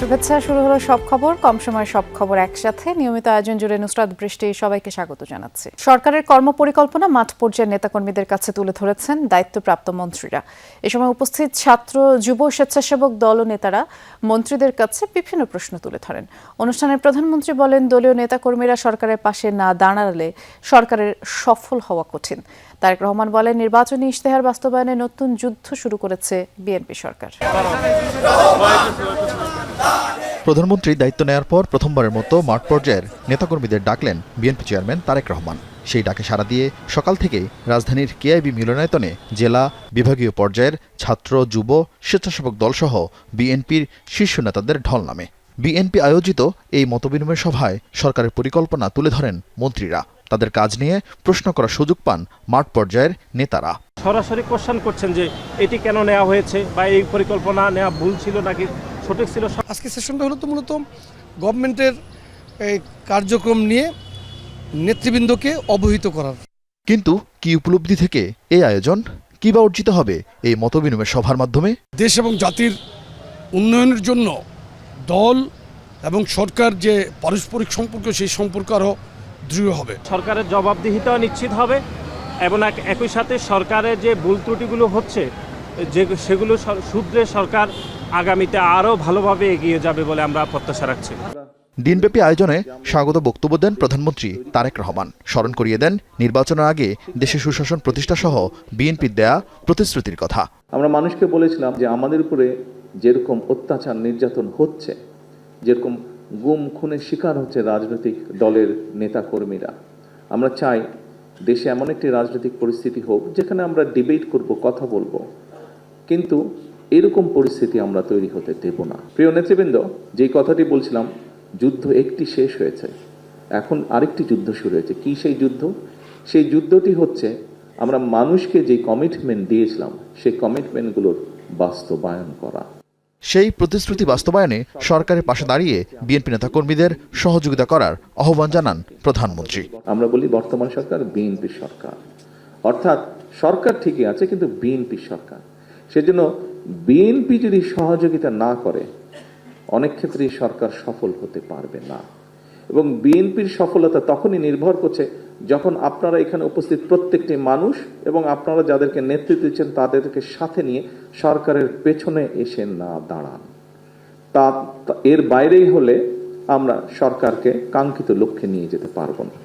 শুভেচ্ছা। শুরু হলো সব খবর, কম সময় সব খবর একসাথে। নিয়মিত আয়োজন জুড়ে নুসরাত বৃষ্টি সবাইকে স্বাগত জানাচ্ছি। সরকারের কর্মপরিকল্পনা মাঠ পর্যায়ের নেতাকর্মীদের কাছে তুলে ধরেছেন দায়িত্বপ্রাপ্ত মন্ত্রীরা। এ সময় উপস্থিত ছাত্র, যুব, স্বেচ্ছাসেবক দল ও নেতারা মন্ত্রীদের কাছে বিভিন্ন প্রশ্ন তুলে ধরেন। অনুষ্ঠানে প্রধানমন্ত্রী বলেন, দলীয় নেতাকর্মীরা সরকারের পাশে না দাঁড়ালে সরকারের সফল হওয়া কঠিন। তারেক রহমান বলেন, নির্বাচনী ইশতেহার বাস্তবায়নে নতুন যুদ্ধ শুরু করেছে বিএনপি সরকার। প্রধানমন্ত্রী দায়িত্ব নেয়ার পর প্রথমবারের মতো মাঠ পর্যায়ের নেতাকর্মীদের ডাকলেন বিএনপি চেয়ারম্যান তারেক রহমান। সেই ডাকে সাড়া দিয়ে সকাল থেকেই রাজধানীর কেআইবি মিলনায়তনে জেলা, বিভাগীয় পর্যায়ের ছাত্র, যুব, স্বেচ্ছাসেবক দলসহ বিএনপির শীর্ষ নেতাদের ঢল নামে। বিএনপি আয়োজিত এই মতবিনিময় সভায় সরকারের পরিকল্পনা তুলে ধরেন মন্ত্রীরা। তাদের কাজ নিয়ে প্রশ্ন করার সুযোগ পান মাঠ পর্যায়ের নেতারা। সরাসরি কোশ্চেন করছেন যে এটি কেন নেওয়া হয়েছে বা এই পরিকল্পনা নেওয়া ভুল ছিল নাকি সঠিক ছিল। আজকে সেশনটা হলো তো মূলত গভর্নমেন্টের এই কার্যক্রম নিয়ে নেতৃবৃন্দকে অবহিত করার। কিন্তু কি উপলব্ধি থেকে এই আয়োজন, কি বা অর্জিত হবে এই মতবিনিময় সভার মাধ্যমে? দেশ এবং জাতির উন্নয়নের জন্য দল এবং সরকার যে পারস্পরিক সম্পর্ক, সেই সম্পর্ক আরও দৃঢ় হবে। সরকারের জবাবদিহিতা নিশ্চিত হবে এবং একই সাথে সরকারের যে ভুল ত্রুটিগুলো হচ্ছে সেগুলো শুধরে সরকার আগামীতে আরও ভালোভাবে এগিয়ে যাবে বলে আমরা প্রত্যাশা রাখছি। দিনব্যাপী আয়োজনে স্বাগত বক্তব্য দেন প্রধানমন্ত্রী তারেক রহমান। স্মরণ করিয়ে দেন নির্বাচনের আগে দেশে সুশাসন প্রতিষ্ঠা সহ বিএনপির দেয়া প্রতিশ্রুতির কথা। আমরা মানুষকে বলেছিলাম যে আমাদের উপরে যেরকম অত্যাচার নির্যাতন হচ্ছে, যেরকম গুম খুনের শিকার হচ্ছে রাজনৈতিক দলের নেতাকর্মীরা, আমরা চাই দেশে এমন একটি রাজনৈতিক পরিস্থিতি হোক যেখানে আমরা ডিবেট করব, কথা বলবো, কিন্তু এরকম পরিস্থিতি আমরা তৈরি হতে দেব না। প্রিয় নেতৃবৃন্দ, যেই কথাটি বলছিলাম, যুদ্ধ একটি শেষ হয়েছে, এখন আরেকটি যুদ্ধ শুরু হয়েছে। কি সেই যুদ্ধ? সেই যুদ্ধটি হচ্ছে আমরা মানুষকে যে কমিটমেন্ট দিয়েছিলাম সেই কমিটমেন্টগুলোর বাস্তবায়ন করা। সেই প্রতিশ্রুতি বাস্তবায়নে সরকারের পাশে দাঁড়িয়ে বিএনপি নেতাকর্মীদের সহযোগিতা করার আহ্বান জানান প্রধানমন্ত্রী। আমরা বলি বর্তমান সরকার বিএনপি সরকার, অর্থাৎ সরকার ঠিকই আছে কিন্তু বিএনপি সরকার। সেজন্য বিএনপি যদি সহযোগিতা না করে অনেক ক্ষেত্রেই সরকার সফল হতে পারবে না। এবং বিএনপির সফলতা তখনই নির্ভর করছে যখন আপনারা এখানে উপস্থিত প্রত্যেকটি মানুষ এবং আপনারা যাদেরকে নেতৃত্ব দিচ্ছেন তাদেরকে সাথে নিয়ে সরকারের পেছনে এসে না দাঁড়ান। তা এর বাইরেই হলে আমরা সরকারকে কাঙ্ক্ষিত লক্ষ্যে নিয়ে যেতে পারবো না।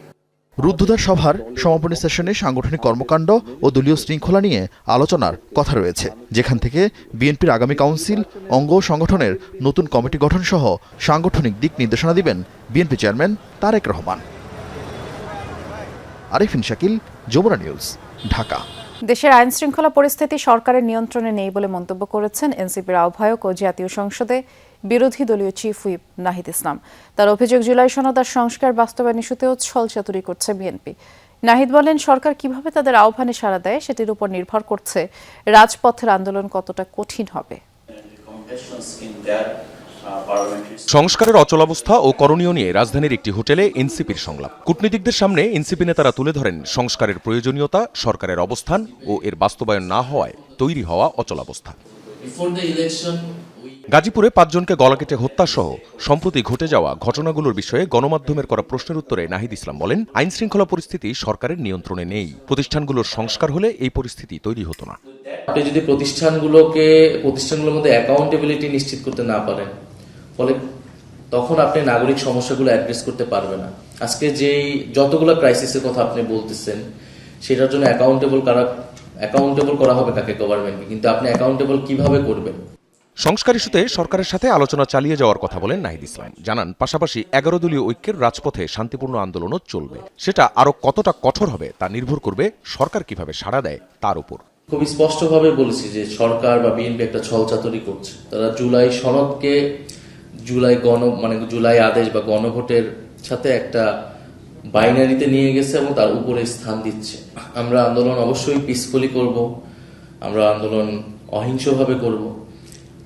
রুদ্ধদ্বার সভার সমাপনী সেশনে সাংগঠনিক কর্মকাণ্ড ও দলীয় শৃঙ্খলা নিয়ে আলোচনার কথা রয়েছে, যেখান থেকে বিএনপির আগামী কাউন্সিল, অঙ্গ সংগঠনের নতুন কমিটি গঠন সহ সাংগঠনিক দিক নির্দেশনা দিবেন বিএনপি চেয়ারম্যান তারেক রহমান। আরিফিন শাকিল, যমুনা নিউজ, ঢাকা। দেশের আইন শৃঙ্খলা পরিস্থিতি সরকারের নিয়ন্ত্রণে নেই বলে মন্তব্য করেছেন এনসিপির আহ্বায়ক ও জাতীয় সংসদে বিরোধী দলীয় চিফ হুইপ নাহিদ ইসলাম। তার অভিযোগ, জুলাই সনদ আর সংস্কার বাস্তবায়ন ইস্যুতেও ছলচাতুরি করছে বিএনপি। নাহিদ বলেন, সরকার কিভাবে তাদের আহ্বানে সাড়া দেয় সেটির উপর নির্ভর করছে রাজপথের আন্দোলন কতটা কঠিন হবে। সংস্কারের অচলাবস্থা ও করণীয় নিয়ে রাজধানীর একটি হোটেলে এনসিপির সংলাপ। কূটনীতিকদের সামনে এনসিপি নেতারা তুলে ধরেন সংস্কারের প্রয়োজনীয়তা, সরকারের অবস্থান ও এর বাস্তবায়ন না হওয়ায় তৈরি হওয়া অচলাবস্থা। গাজীপুরে 5 জনকে গলা কেটে হত্যা সহ সম্প্রতি ঘটে যাওয়া ঘটনাগুলোর বিষয়ে গণমাধ্যমের করা প্রশ্নের উত্তরে নাহিদ ইসলাম বলেন, আইন শৃঙ্খলা পরিস্থিতি সরকারের নিয়ন্ত্রণে নেই। প্রতিষ্ঠানগুলোর সংস্কার হলে এই পরিস্থিতি তৈরি হতো না। আপনি যদি প্রতিষ্ঠানগুলোর মধ্যে অ্যাকাউন্টেবিলিটি নিশ্চিত করতে না পারেন, ফলে তখন আপনি নাগরিক সমস্যাগুলো অ্যাড্রেস করতে পারবে না। আজকে যেই যতগুলো ক্রাইসিসের কথা আপনি বলতেছেন, সেটার জন্য অ্যাকাউন্টেবল করা হবে কাকে? গভর্নমেন্টকে। কিন্তু আপনি অ্যাকাউন্টেবল কিভাবে করবেন? সংস্কার ইস্যুতে সরকারের সাথে আলোচনা চালিয়ে যাওয়ার কথা বলেন নাহিদ ইসলাম। জানান, পাশাপাশি 11 দলীয় ঐক্যের রাজপথে শান্তিপূর্ণ আন্দোলনও চলবে। সেটা আরো কতটা কঠোর হবে তা নির্ভর করবে সরকার কিভাবে সাড়া দেয় তার উপর। খুব স্পষ্টভাবে বলেছি যে সরকার বা বিএনপি একটা ছলচাতুরি করছে। তারা জুলাই সনদকে জুলাই আদেশ বা গণভোটের সাথে একটা বাইনারিতে নিয়ে গেছে এবং তার উপরে স্থান দিচ্ছে। আমরা আন্দোলন অবশ্যই পিসফুলি করব, আমরা আন্দোলন অহিংসভাবে করব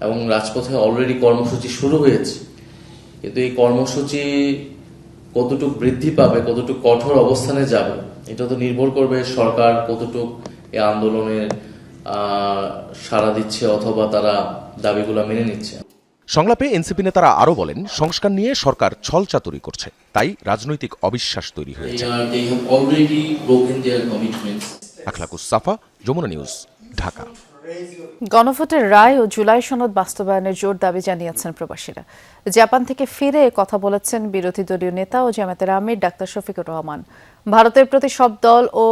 এবং রাজপথে অলরেডি কর্মসূচি শুরু হয়েছে। কিন্তু এই কর্মসূচি কতটুকু বৃদ্ধি পাবে, কতটুকু কঠোর অবস্থানে যাবে, এটা তো নির্ভর করবে সরকার কতটুকু এই আন্দোলনের সাড়া দিচ্ছে অথবা তারা দাবিগুলো মেনে নিচ্ছে। সংলাপে এনসিপি নেতারা আরও বলেন, সংস্কার নিয়ে সরকার ছলচাতুরি করছে, তাই রাজনৈতিক অবিশ্বাস তৈরি হয়েছে। আখলাকুস সাফা, যমুনা নিউজ, ঢাকা। গণভোটের রায় ও জুলাই সনদ বাস্তবায়নের জোর দাবি জানিয়েছেন প্রবাসীরা। জাপান থেকে ফিরে কথা বলেছেন বিরোধী দলীয় নেতা ও জামায়াতের আমির ডাক্তার শফিকুর রহমান। ভারতের প্রতি সব দল ও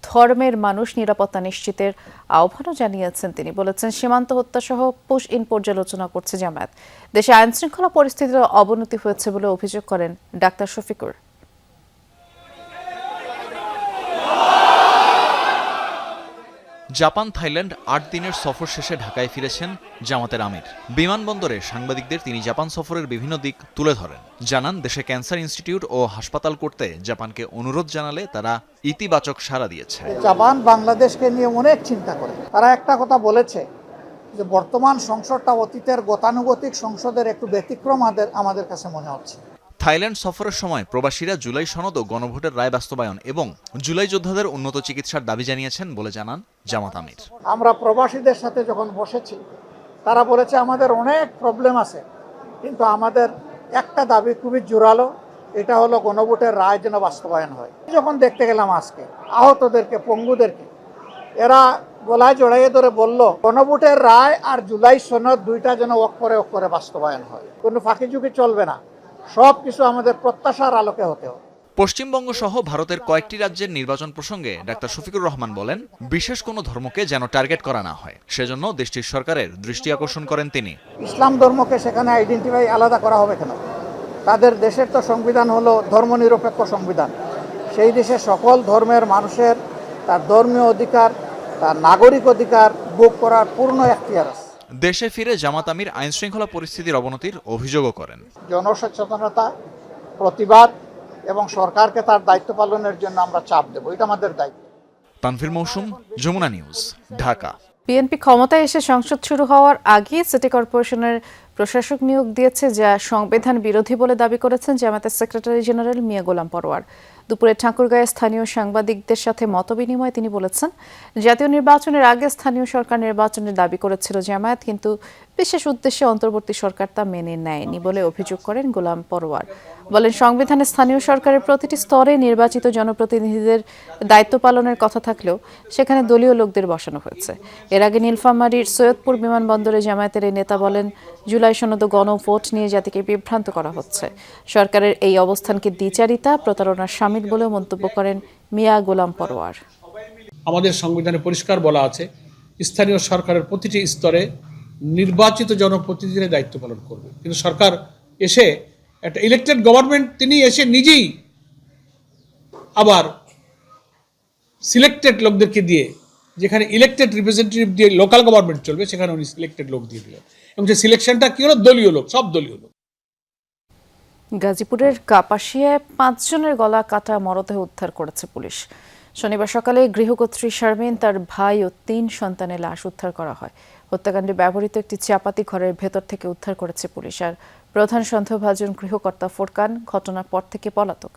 ধর্মের মানুষ নিরাপত্তা নিশ্চিতের আহ্বানও জানিয়েছেন তিনি। বলেছেন, সীমান্ত হত্যা সহ পুশ ইন পর্যালোচনা করছে জামায়াত। দেশে আইনশৃঙ্খলা পরিস্থিতির অবনতি হয়েছে বলে অভিযোগ করেন ডাক্তার শফিকুর। জাপান থাইল্যান্ড ৮ দিনের সফর শেষে ঢাকায় ফিরেছেন জামাতের আমির। বিমানবন্দরে সাংবাদিকদের তিনি জাপান সফরের বিভিন্ন দিক তুলে ধরেন। জানান, দেশে ক্যান্সার ইনস্টিটিউট ও হাসপাতাল করতে জাপানকে অনুরোধ জানালে তারা ইতিবাচক সাড়া দিয়েছে। জাপান বাংলাদেশকে নিয়ে অনেক চিন্তা করে। তারা একটা কথা বলেছে যে বর্তমান সংসদটা অতীতের গতানুগতিক সংসদের একটু ব্যতিক্রম আমাদের কাছে মনে হচ্ছে। থাইল্যান্ড সফরের সময় প্রবাসীরা জুলাই সনদ ও গণভোটের রায় বাস্তবায়ন এবং জুলাই যোদ্ধাদের উন্নত চিকিৎসার দাবি জানিয়েছেন বলে জানান জামাত আমির। আমরা প্রবাসীদের সাথে যখন বসেছি, তারা বলেছে আমাদের অনেক প্রবলেম আছে, কিন্তু আমাদের একটা দাবি খুবই জোরালো, এটা হলো গণভোটের রায় যেন বাস্তবায়ন হয়। যখন দেখতে গেলাম আজকে আহতদেরকে, পঙ্গুদেরকে, এরা গলায় জড়াইয়ে ধরে বলল গণভোটের রায় আর জুলাই সনদ দুইটা যেন অক্ষরে বাস্তবায়ন হয়। কোনো ফাঁকিঝুঁকি চলবে না, সব কিছু আমাদের প্রত্যাশার আলোকে হতে হবে। পশ্চিমবঙ্গ সহ ভারতের কয়েকটি রাজ্যের নির্বাচন প্রসঙ্গে ডাক্তার শফিকুর রহমান বলেন, বিশেষ কোনো ধর্মকে যেন টার্গেট করা না হয়, সেজন্য দেশটির সরকারের দৃষ্টি আকর্ষণ করেন তিনি। ইসলাম ধর্মকে সেখানে আইডেন্টিফাই আলাদা করা হবে কেন? তাদের দেশের তো সংবিধান হলো ধর্মনিরপেক্ষ সংবিধান। সেই দেশে সকল ধর্মের মানুষের তার ধর্মীয় অধিকার, তার নাগরিক অধিকার ভোগ করার পূর্ণ এখতিয়ার আছে। দেশে ফিরে জামাত আমির আইন শৃঙ্খলা পরিস্থিতির অবনতির অভিযোগও করেন। জনসচেতনতা, প্রতিবাদ এবং সরকারকে তার দায়িত্ব পালনের জন্য আমরা চাপ দেব, এটা আমাদের দায়িত্ব। তানভীর মৌসুম, যমুনা নিউজ, ঢাকা। বিএনপি ক্ষমতায় এসে সংসদ শুরু হওয়ার আগে সিটি কর্পোরেশনের প্রশাসক নিয়োগ দিয়েছে, যা সংবিধান বিরোধী বলে দাবি করেছেন জামায়াতের সেক্রেটারি জেনারেল মিয়া গোলাম পরোয়ার। দুপুরে ঠাকুরগাঁয়ে স্থানীয় সাংবাদিকদের সাথে মতবিনিময়ে তিনি বলেছেন, জাতীয় নির্বাচনের আগে স্থানীয় সরকার নির্বাচনের দাবি করেছিল জামায়াত, কিন্তু বিশেষ উদ্দেশ্যে অন্তর্বর্তী সরকার তা মেনে নেয়নি বলে অভিযোগ করেন গোলাম পরোয়ার। বলেন, সংবিধানে স্থানীয় সরকারের প্রতিটি স্তরে নির্বাচিত জনপ্রতিনিধিদের দায়িত্ব পালনের কথা থাকলেও সেখানে দলীয় লোকদের বসানো হয়েছে। এর আগে নীলফামারীর সৈয়দপুর বিমানবন্দরে জামায়াতের এই নেতা বলেন, জুলাই সনদ ও গণভোট নিয়ে জাতিকে বিভ্রান্ত করা হচ্ছে। সরকারের এই অবস্থানকে দ্বিচারিতা, প্রতারণার শামিল বলেও মন্তব্য করেন মিয়া গোলাম পরোয়ার। আমাদের সংবিধানে পরিষ্কার বলা আছে, স্থানীয় সরকারের প্রতিটি স্তরে নির্বাচিত জনপ্রতিনিধিরা দায়িত্ব পালন করবে। কিন্তু সরকার এসে একটা ইলেকটেড গভর্নমেন্ট, তিনি এসে নিজেই আবার সিলেক্টেড লোকদেরকে দিয়ে, যেখানে ইলেকটেড রিপ্রেজেন্টেটিভ দিয়ে লোকাল গভর্নমেন্ট চলবে, সেখানে উনি সিলেক্টেড লোক দিয়ে দিলেন। এবং যে সিলেকশনটা কি হলো, দলীয় লোক, সব দলীয় লোক। গাজীপুরের কাপাসিয়ায় 5 জনের গলা কাটা মরদেহ উদ্ধার করেছে পুলিশ। শনিবার সকালে গৃহকর্ত্রী শারমিন, তার ভাই ও 3 সন্তানের লাশ উদ্ধার করা হয়। হত্যাকাণ্ডে ব্যবহৃত একটি চাপাতি ঘরের ভেতর থেকে উদ্ধার করেছে পুলিশ। আর প্রধান সন্দেহভাজন গৃহকর্তা ফোরকান ঘটনার পর থেকে পলাতক।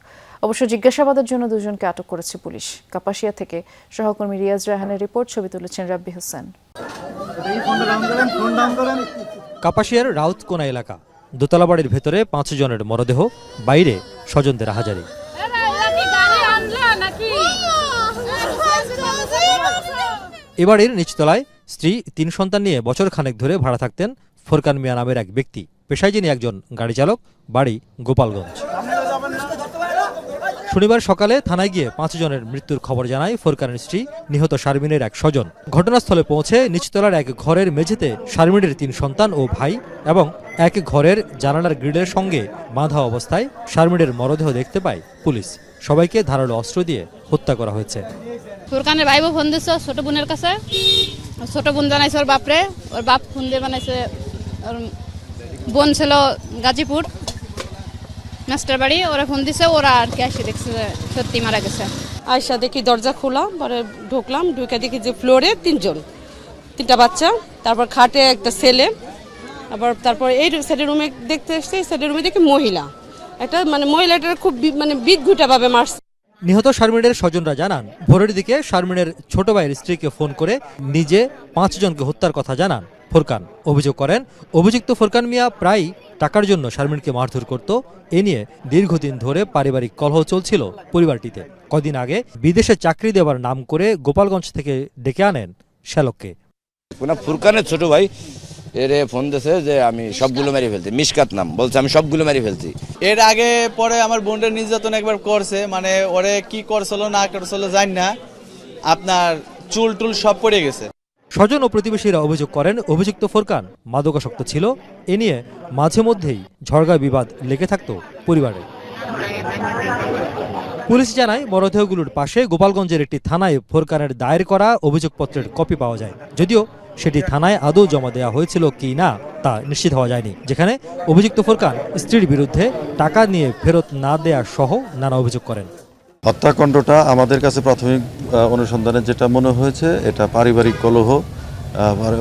অবশ্য জিজ্ঞাসাবাদের জন্য 2 জনকে আটক করেছে পুলিশ। কাপাসিয়া থেকে সহকর্মী রিয়াজ রায়হানের রিপোর্ট, ছবি তুলেছেন রাব্বি হোসেন। কাপাসিয়ার রাউতকোনা এলাকা, দোতলা বাড়ির ভেতরে 5 জনের মরদেহ, বাইরে স্বজনদের হাজারি। এ বাড়ির নিচতলায় স্ত্রী, 3 সন্তান নিয়ে বছর খানেক ধরে ভাড়া থাকতেন ফোরকান মিয়া নামের এক ব্যক্তি। পেশায় যিনি একজন গাড়ি চালক, বাড়ি গোপালগঞ্জ। শনিবার সকালে থানায় গিয়ে 5 জনের মৃত্যুর খবর জানায় ফোরকানের স্ত্রী, নিহত শারমিনের এক স্বজন। ঘটনাস্থলে পৌঁছে নিচতলার এক ঘরের মেঝেতে শারমিনের 3 সন্তান ও ভাই এবং এক ঘরের জানালার গ্রিলের সঙ্গে বাঁধা অবস্থায় শারমিনের মরদেহ দেখতে পায় পুলিশ। সবাইকে ধারালো অস্ত্র দিয়ে হত্যা করা হয়েছে। ফোরকানের ভাই ফোন দিচ্ছে ছোট বোনের কাছে, ছোট বোন জানাইছে ওর বাপরে, ওর বাপ ফোন দিয়ে বানাইছে, ওর বোন ছিল গাজীপুর মাস্টার বাড়ি, ওরা ফোন দিছে, ওরা আর কি এসে দেখছে সত্যি মারা গেছে। আয়সা দেখি দরজা খোলা, পরে ঢুকলাম, ঢুকে দেখি যে ফ্লোরে 3টা বাচ্চা, তারপর খাটে একটা ছেলে, আবার তারপর এই সাইডের রুমে দেখতে এসছে, সাইডের রুমে দেখি মহিলা, একটা মহিলাটার খুব বিদঘুটাভাবে মারছে। নিহত শারমিনের স্বজনরা জানান, ভোরের দিকে শারমিনের ছোট ভাইয়ের স্ত্রীকে ফোন করে নিজে 5 জনকে হত্যার কথা জানান। ফোরকান। অভিযোগ করেন, অভিযুক্ত ফোরকান মিয়া প্রায় টাকার জন্য শারমিনকে মারধর করত। এ নিয়ে দীর্ঘদিন ধরে পারিবারিক কলহ চলছিল পরিবারটিতে। কদিন আগে বিদেশে চাকরি দেওয়ার নাম করে গোপালগঞ্জ থেকে ডেকে আনেন শ্যালককে। ফুরকানের ছোট ভাই এর ফোন দিয়েছে যে আমি সবগুলো মেরে ফেলছি, মিশকাত নাম বলছে, আমি সবগুলো মেরে ফেলছি। এর আগে পরে আমার বোনের নির্যাতন একবার করছে, মানে ওরে কি করছিল না করছিল জানি না, আপনার চুল টুল সব পড়ে গেছে। স্বজন ও প্রতিবেশীরা অভিযোগ করেন, অভিযুক্ত ফোরকান মাদকাসক্ত ছিল। এ নিয়ে মাঝে মধ্যেই ঝড়গা বিবাদ লেগে থাকত পরিবারে। পুলিশ জানায়, মরদেহগুলোর পাশে গোপালগঞ্জের একটি থানায় ফোরকানের দায়ের করা অভিযোগপত্রের কপি পাওয়া যায়। যদিও সেটি থানায় আদৌ জমা দেওয়া হয়েছিল কি না তা নিশ্চিত হওয়া যায়নি। যেখানে অভিযুক্ত ফোরকান স্ত্রীর বিরুদ্ধে টাকা নিয়ে ফেরত না দেয়া সহ নানা অভিযোগ করেন। হত্যাকাণ্ডটা আমাদের কাছে প্রাথমিক অনুসন্ধানে যেটা মনে হয়েছে, এটা পারিবারিক কলহ,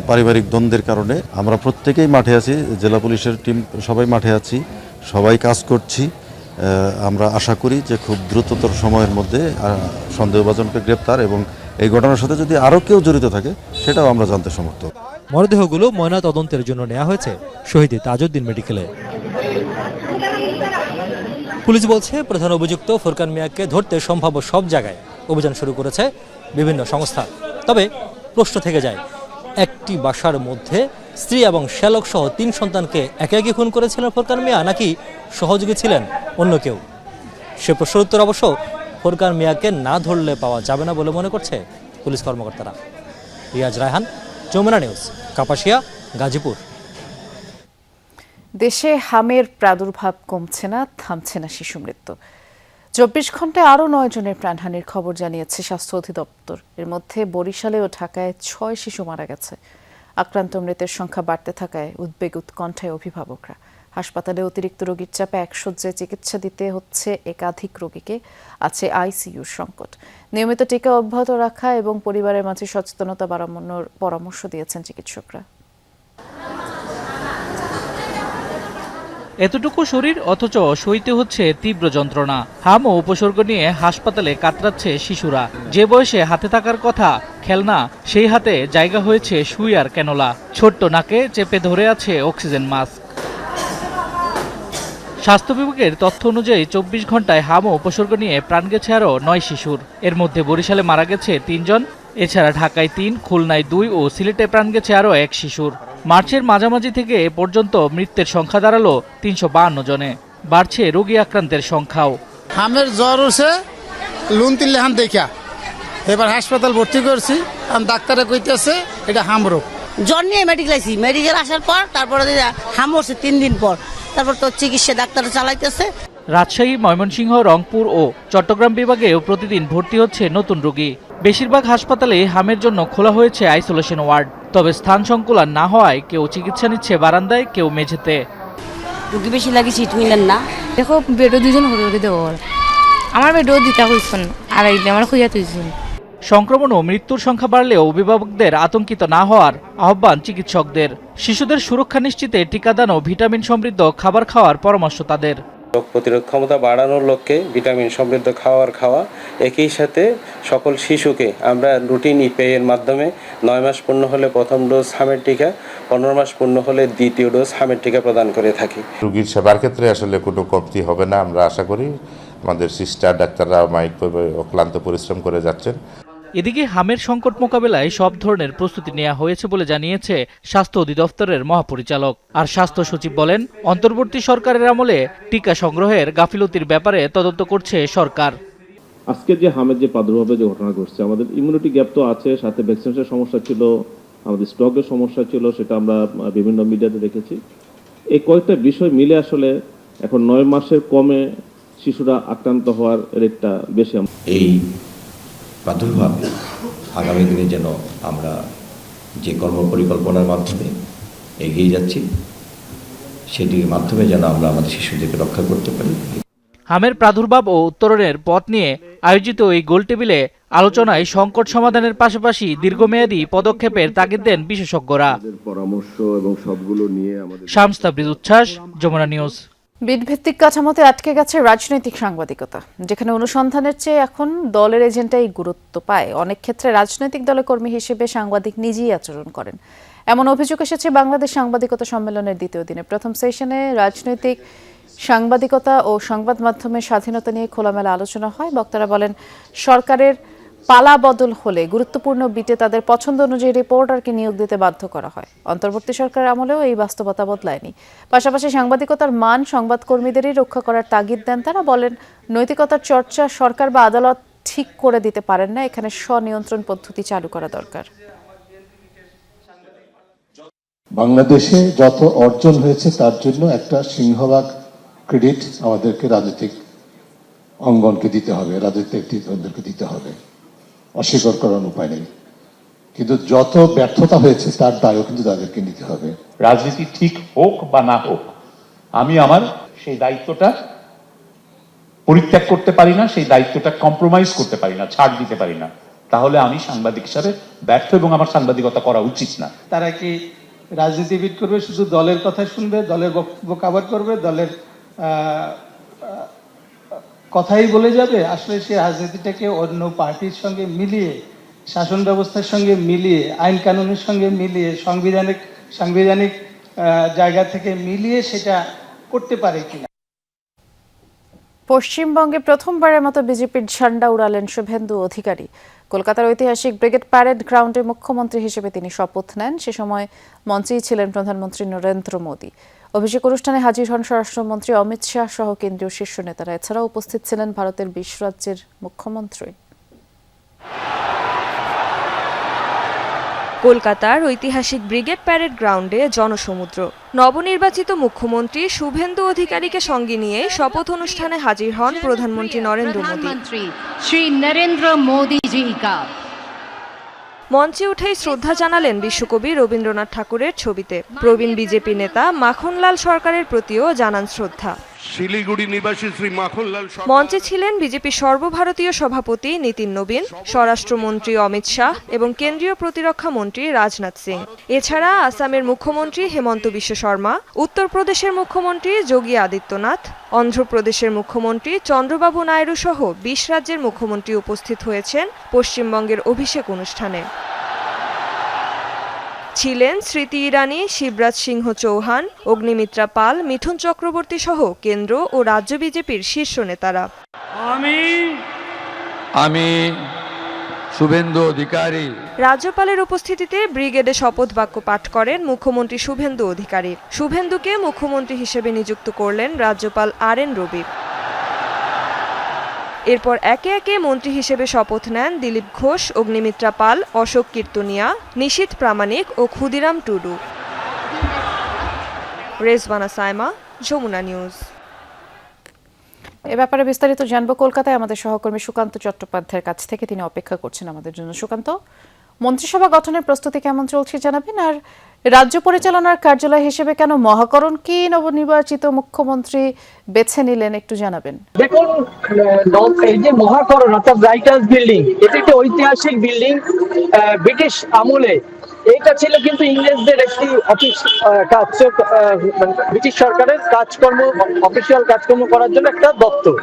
পারিবারিক দ্বন্দ্বের কারণে। আমরা প্রত্যেকেই মাঠে আছি, জেলা পুলিশের টিম সবাই মাঠে আছি, সবাই কাজ করছি। আমরা আশা করি যে খুব দ্রুততর সময়ের মধ্যে সন্দেহভাজনকে গ্রেপ্তার এবং এই ঘটনার সাথে যদি আরও কেউ জড়িত থাকে সেটাও আমরা জানতে সমর্থ। মরদেহগুলো ময়না তদন্তের জন্য নেওয়া হয়েছে শহীদ তাজউদ্দিন মেডিকেলে। পুলিশ বলছে, প্রধান অভিযুক্ত ফোরকান মিয়াকে ধরতে সম্ভাব্য সব জায়গায় অভিযান শুরু করেছে বিভিন্ন সংস্থা। তবে প্রশ্ন থেকে যায়, একটি বাসার মধ্যে স্ত্রী এবং শ্যালক সহ 3 সন্তানকে একে একে খুন করেছিলেন ফোরকান মিয়া, নাকি সহযোগী ছিলেন অন্য কেউ? সে প্রশ্নের উত্তর অবশ্য ফোরকান মিয়াকে না ধরলে পাওয়া যাবে না বলে মনে করছে পুলিশ কর্মকর্তারা। রিয়াজ রায়হান, যমুনা নিউজ, কাপাসিয়া, গাজীপুর। দেশে হামের প্রাদুর্ভাব কমছে না, থামছে না শিশু মৃত্যু। 24 ঘন্টায় আরও 9 জনের প্রাণহানির খবর জানিয়েছে স্বাস্থ্য অধিদপ্তর। এর মধ্যে বরিশালে ও ঢাকায় 6 শিশু মারা গেছে। আক্রান্ত মৃতের সংখ্যা বাড়তে থাকায় উদ্বেগ উৎকণ্ঠায় অভিভাবকরা। হাসপাতালে অতিরিক্ত রোগীর চাপে এক শয্যায় চিকিৎসা দিতে হচ্ছে একাধিক রোগীকে। আছে আইসিইউর সংকট। নিয়মিত টিকা অব্যাহত রাখা এবং পরিবারের মাঝে সচেতনতা বাড়ানোর পরামর্শ দিয়েছেন চিকিৎসকরা। এতটুকু শরীর অথচ সইতে হচ্ছে তীব্র যন্ত্রণা। হাম ও উপসর্গ নিয়ে হাসপাতালে কাতরাচ্ছে শিশুরা। যে বয়সে হাতে থাকার কথা খেলনা, সেই হাতে জায়গা হয়েছে সুই আর ক্যানোলা। ছোট্ট নাকে চেপে ধরে আছে অক্সিজেন মাস্ক। স্বাস্থ্য বিভাগের তথ্য অনুযায়ী 24 ঘন্টায় হাম ও উপসর্গ নিয়ে প্রাণ গেছে আরও 9 শিশুর। এর মধ্যে বরিশালে মারা গেছে 3 জন, এছাড়া ঢাকায় 3, খুলনায় 2 ও সিলেটে প্রাণ গেছে আরও 1 শিশুর। মার্চের মাঝামাঝি থেকে এ পর্যন্ত মৃত্যুর সংখ্যা দাঁড়ালো 352 জনে। বাড়ছে রোগী আক্রান্তের সংখ্যাও। হামের জ্বর হচ্ছে লুন তিল্লাহান দেখা এবার হাসপাতাল ভর্তি করছি। ডাক্তারে কইতেছে এটা হাম রোগ। জ্বর নিয়ে মেডিকেল আইছি, মেডিকেল আসার পর তারপরে হাম হচ্ছে 3 দিন পর, তারপর তো চিকিৎসা ডাক্তার চালাইতেছে। রাজশাহী, ময়মনসিংহ, রংপুর ও চট্টগ্রাম বিভাগেও প্রতিদিন ভর্তি হচ্ছে নতুন রোগী। বেশিরভাগ হাসপাতালে হামের জন্য খোলা হয়েছে আইসোলেশন ওয়ার্ড। তবে স্থান সংকুলান না হওয়ায় কেউ চিকিৎসা নিচ্ছে বারান্দায়, কেউ মেঝেতে। রোগী বেশি লাগে, সিট মিলেন না। দেখো বেডও 2 জন হরে দেবো, আমার বেডও দিতে হয়েছেন আর আমার খুঁজা তুইছেন। সংক্রমণ ও মৃত্যুর সংখ্যা বাড়লেও অভিভাবকদের আতঙ্কিত না হওয়ার আহ্বান চিকিৎসকদের। শিশুদের সুরক্ষা নিশ্চিতে টিকাদান ও ভিটামিন সমৃদ্ধ খাবার খাওয়ার পরামর্শ তাদের। রোগ প্রতিরোধ ক্ষমতা বাড়ানোর লক্ষ্যে ভিটামিন সমৃদ্ধ খাওয়া একই সাথে সকল শিশুকে আমরা রুটিন ইপিআইয়ের মাধ্যমে 9 মাস পূর্ণ হলে প্রথম ডোজ হামের টিকা, 15 মাস পূর্ণ হলে দ্বিতীয় ডোজ হামের টিকা প্রদান করে থাকি। রোগীর সেবার ক্ষেত্রে আসলে কোনো কমতি হবে না আমরা আশা করি। আমাদের সিস্টার ডাক্তাররা মাইকভাবে অক্লান্ত পরিশ্রম করে যাচ্ছেন। এদিকে হামের সংকট মোকাবেলায় সব ধরনের প্রস্তুতি নেওয়া হয়েছে বলে জানিয়েছে স্বাস্থ্য অধিদপ্তরের মহাপরিচালক। আর স্বাস্থ্য সচিব বলেন, অন্তর্বর্তী সরকারের আমলে টিকা সংগ্রহের গাফিলতির ব্যাপারে তদন্ত করছে সরকার। আজকে যে হামের যে প্রাদুর্ভাবের যে ঘটনা ঘটছে, আমাদের ইমিউনিটি গ্যাপ তো আছে, সাথে ভ্যাকসিনেশনের সমস্যা ছিল, আমাদের স্টকের সমস্যা ছিল, সেটা আমরা বিভিন্ন মিডিয়াতে দেখেছি। এই কয়েকটা বিষয় মিলে আসলে এখন 9 মাসের কমে শিশুরা আক্রান্ত হওয়ার রেটটা বেশি। এই প্রাদুর্ভাব আগামী দিনে যেন আমরা যে কর্মপরিকল্পনার মাধ্যমে এগিয়ে যাচ্ছি, সেটির মাধ্যমে যেন আমরা আমাদের শিশুদেরকে রক্ষা করতে পারি। হামের প্রাদুর্ভাব ও উত্তরণের পথ নিয়ে আয়োজিত এই গোলটেবিলে আলোচনায় সংকট সমাধানের পাশাপাশি দীর্ঘমেয়াদী পদক্ষেপের তাগিদ দেন বিশেষজ্ঞরা। পরামর্শ এবং সবগুলো নিয়ে আমাদের শামস তাবরিজ উচ্ছ্বাস, যমুনা নিউজ। বিদভিত্তিক কাঠামোতে আটকে গেছে রাজনৈতিক সাংবাদিকতা, যেখানে অনুসন্ধানের চেয়ে এখন দলের এজেন্ডাই গুরুত্ব পায়। অনেক ক্ষেত্রে রাজনৈতিক দলের কর্মী হিসেবে সাংবাদিক নিজেই আচরণ করেন। এমন অভিযোগ এসেছে বাংলাদেশ সাংবাদিকতা সম্মেলনের দ্বিতীয় দিনে। প্রথম সেশনে রাজনৈতিক সাংবাদিকতা ও সংবাদ মাধ্যমের স্বাধীনতা নিয়ে খোলামেলা আলোচনা হয়। বক্তারা বলেন, সরকারের পালা বদল হলে গুরুত্বপূর্ণ বিটে তাদের পছন্দ অনুযায়ী রিপোর্টারকে নিয়োগ দিতে বাধ্য করা হয়। অন্তর্বর্তী সরকারের আমলেও এই বাস্তবতা বদলায়নি। পাশাপাশি সাংবাদিকতার মান সংবাদকর্মীদেরই রক্ষা করার তাগিদ দেন তারা। বলেন, নৈতিকতার চর্চা সরকার বা আদালত ঠিক করে দিতে পারেন না, এখানে স্বনিয়ন্ত্রণ পদ্ধতি চালু করা দরকার। বাংলাদেশে যত অর্জন হয়েছে তার জন্য একটা সিংহভাগ ক্রেডিট আমাদেরকে রাজনৈতিক অঙ্গনকে দিতে হবে, রাজনৈতিক নেতৃত্বদেরকে দিতে হবে, অস্বীকার করার উপায় নেই। কিন্তু যত ব্যর্থতা হয়েছে তার দায়ও কিন্তু তাদেরকে নিতে হবে। রাজনীতি ঠিক হোক বা না হোক, আমি আমার সেই দায়িত্বটা পরিত্যাগ করতে পারি না, সেই দায়িত্বটা কম্প্রোমাইজ করতে পারি না, ছাড় দিতে পারি না। তাহলে আমি সাংবাদিক হিসাবে ব্যর্থ এবং আমার সাংবাদিকতা করা উচিত না। তারা কি রাজনীতিবিদ করবে, শুধু দলের কথা শুনবে, দলের বক্তব্য কাভার করবে, দলের কথাই বলে যাবে? আসলে সে রাজনীতিটাকে অন্য পার্টির সঙ্গে মিলিয়ে, শাসন ব্যবস্থার সঙ্গে মিলিয়ে, আইন কানুনের সঙ্গে মিলিয়ে, সাংবিধানিক জায়গা থেকে মিলিয়ে সেটা করতে পারে কিনা। পশ্চিমবঙ্গে প্রথমবারের মতো বিজেপির ঝান্ডা উড়ালেন শুভেন্দু অধিকারী। কলকাতার ঐতিহাসিক ব্রিগেড প্যারেড গ্রাউন্ডে মুখ্যমন্ত্রী হিসেবে তিনি শপথ নেন। সে সময় মঞ্চেই ছিলেন প্রধানমন্ত্রী নরেন্দ্র মোদী। অভিষেক অনুষ্ঠানে হাজির হন স্বরাষ্ট্রমন্ত্রী অমিত শাহ সহ কেন্দ্রীয় শীর্ষ নেতারা। এছাড়াও উপস্থিত ছিলেন ভারতের 20 রাজ্যের মুখ্যমন্ত্রী। কলকাতার ঐতিহাসিক ব্রিগেড প্যারেড গ্রাউন্ডে জনসমুদ্র। নবনির্বাচিত মুখ্যমন্ত্রী শুভেন্দু অধিকারীকে সঙ্গে নিয়ে শপথ অনুষ্ঠানে হাজির হন প্রধানমন্ত্রী নরেন্দ্র মোদী। মঞ্চে উঠেই শ্রদ্ধা জানালেন বিশ্বকবি রবীন্দ্রনাথ ঠাকুরের ছবিতে। প্রবীণ বিজেপি নেতা মাখনলাল সরকারের প্রতিও জানান শ্রদ্ধা। শিলিগুড়ি নিবাসী শ্রী মাখনলাল মঞ্চে ছিলেন বিজেপি সর্বভারতীয় সভাপতি নীতিন নবীন, স্বরাষ্ট্রমন্ত্রী অমিত শাহ এবং কেন্দ্রীয় প্রতিরক্ষা মন্ত্রী রাজনাথ সিং। এছাড়া আসামের মুখ্যমন্ত্রী হেমন্ত বিশ্ব শর্মা, উত্তরপ্রদেশের মুখ্যমন্ত্রী যোগী আদিত্যনাথ, অন্ধ্রপ্রদেশের মুখ্যমন্ত্রী চন্দ্রবাবু নাইডু সহ 20 রাজ্যের মুখ্যমন্ত্রী উপস্থিত হয়েছেন পশ্চিমবঙ্গের অভিষেক অনুষ্ঠানে। ছিলেন স্মৃতি ইরানি, শিবরাজ সিংহ চৌহান, অগ্নিমিত্রা পাল, মিঠুন চক্রবর্তী সহ কেন্দ্র ও রাজ্য বিজেপির শীর্ষ নেতারা। আমি শুভেন্দু অধিকারী। রাজ্যপালের উপস্থিতিতে ব্রিগেডে শপথ বাক্য পাঠ করেন মুখ্যমন্ত্রী শুভেন্দু অধিকারী। শুভেন্দুকে মুখ্যমন্ত্রী হিসেবে নিযুক্ত করলেন রাজ্যপাল RN রবি। এরপর একে একে মন্ত্রী হিসেবে শপথ নেন দিলীপ ঘোষ, অগ্নিমিত্রা পাল, অশোক কীর্তনিয়া, নিশীথ প্রামাণিক ও ক্ষুদিরাম টুডু। রেজওয়ানা সাইমা, যমুনা নিউজ। এ ব্যাপারে বিস্তারিত জানবো কলকাতায় আমাদের সহকর্মী সুকান্ত চট্টোপাধ্যায়ের কাছ থেকে। তিনি অপেক্ষা করছেন আমাদের জন্য। সুকান্ত, মন্ত্রিসভা গঠনের প্রস্তুতি কেমন চলছে জানাবেন? আর রাজ্য পরিচালনার কার্যালয় হিসেবে কেন মহাকরণকে নবনির্বাচিত মুখ্যমন্ত্রী বেছে নিলেন একটু জানাবেন। দেখুন, এই যে মহাকরণ অর্থাৎ রাইটার্স বিল্ডিং, এটি একটি ঐতিহাসিক বিল্ডিং। ব্রিটিশ আমলে এটা ছিল কিন্তু ইংরেজদের একটি অফিস, ব্রিটিশ সরকারের কাজকর্ম, অফিসিয়াল কাজকর্ম করার জন্য একটা দপ্তর।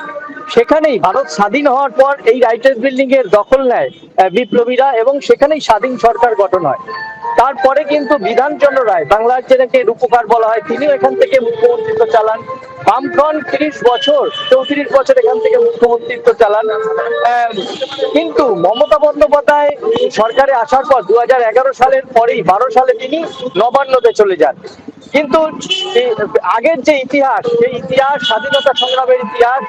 সেখানেই ভারত স্বাধীন হওয়ার পর এই রাইটার্স বিল্ডিং এর দখল নেয় বিপ্লবীরা এবং সেখানেই স্বাধীন সরকার গঠন হয়। তারপরে কিন্তু বিধানচন্দ্র রায়, বাংলার যেটাকে রূপকার বলা হয়, তিনিও এখান থেকে মুখ্যমন্ত্রিত্ব চালান। বামফ্রন্ট 34 বছর এখান থেকে মুখ্যমন্ত্রিত্ব চালান। কিন্তু মমতা বন্দ্যোপাধ্যায় সরকারে আসার পর 2011 সালের পরেই 12 সালে তিনি নবান্নতে চলে যান। কিন্তু আগের যে ইতিহাস, সেই ইতিহাস, স্বাধীনতা সংগ্রামের ইতিহাস,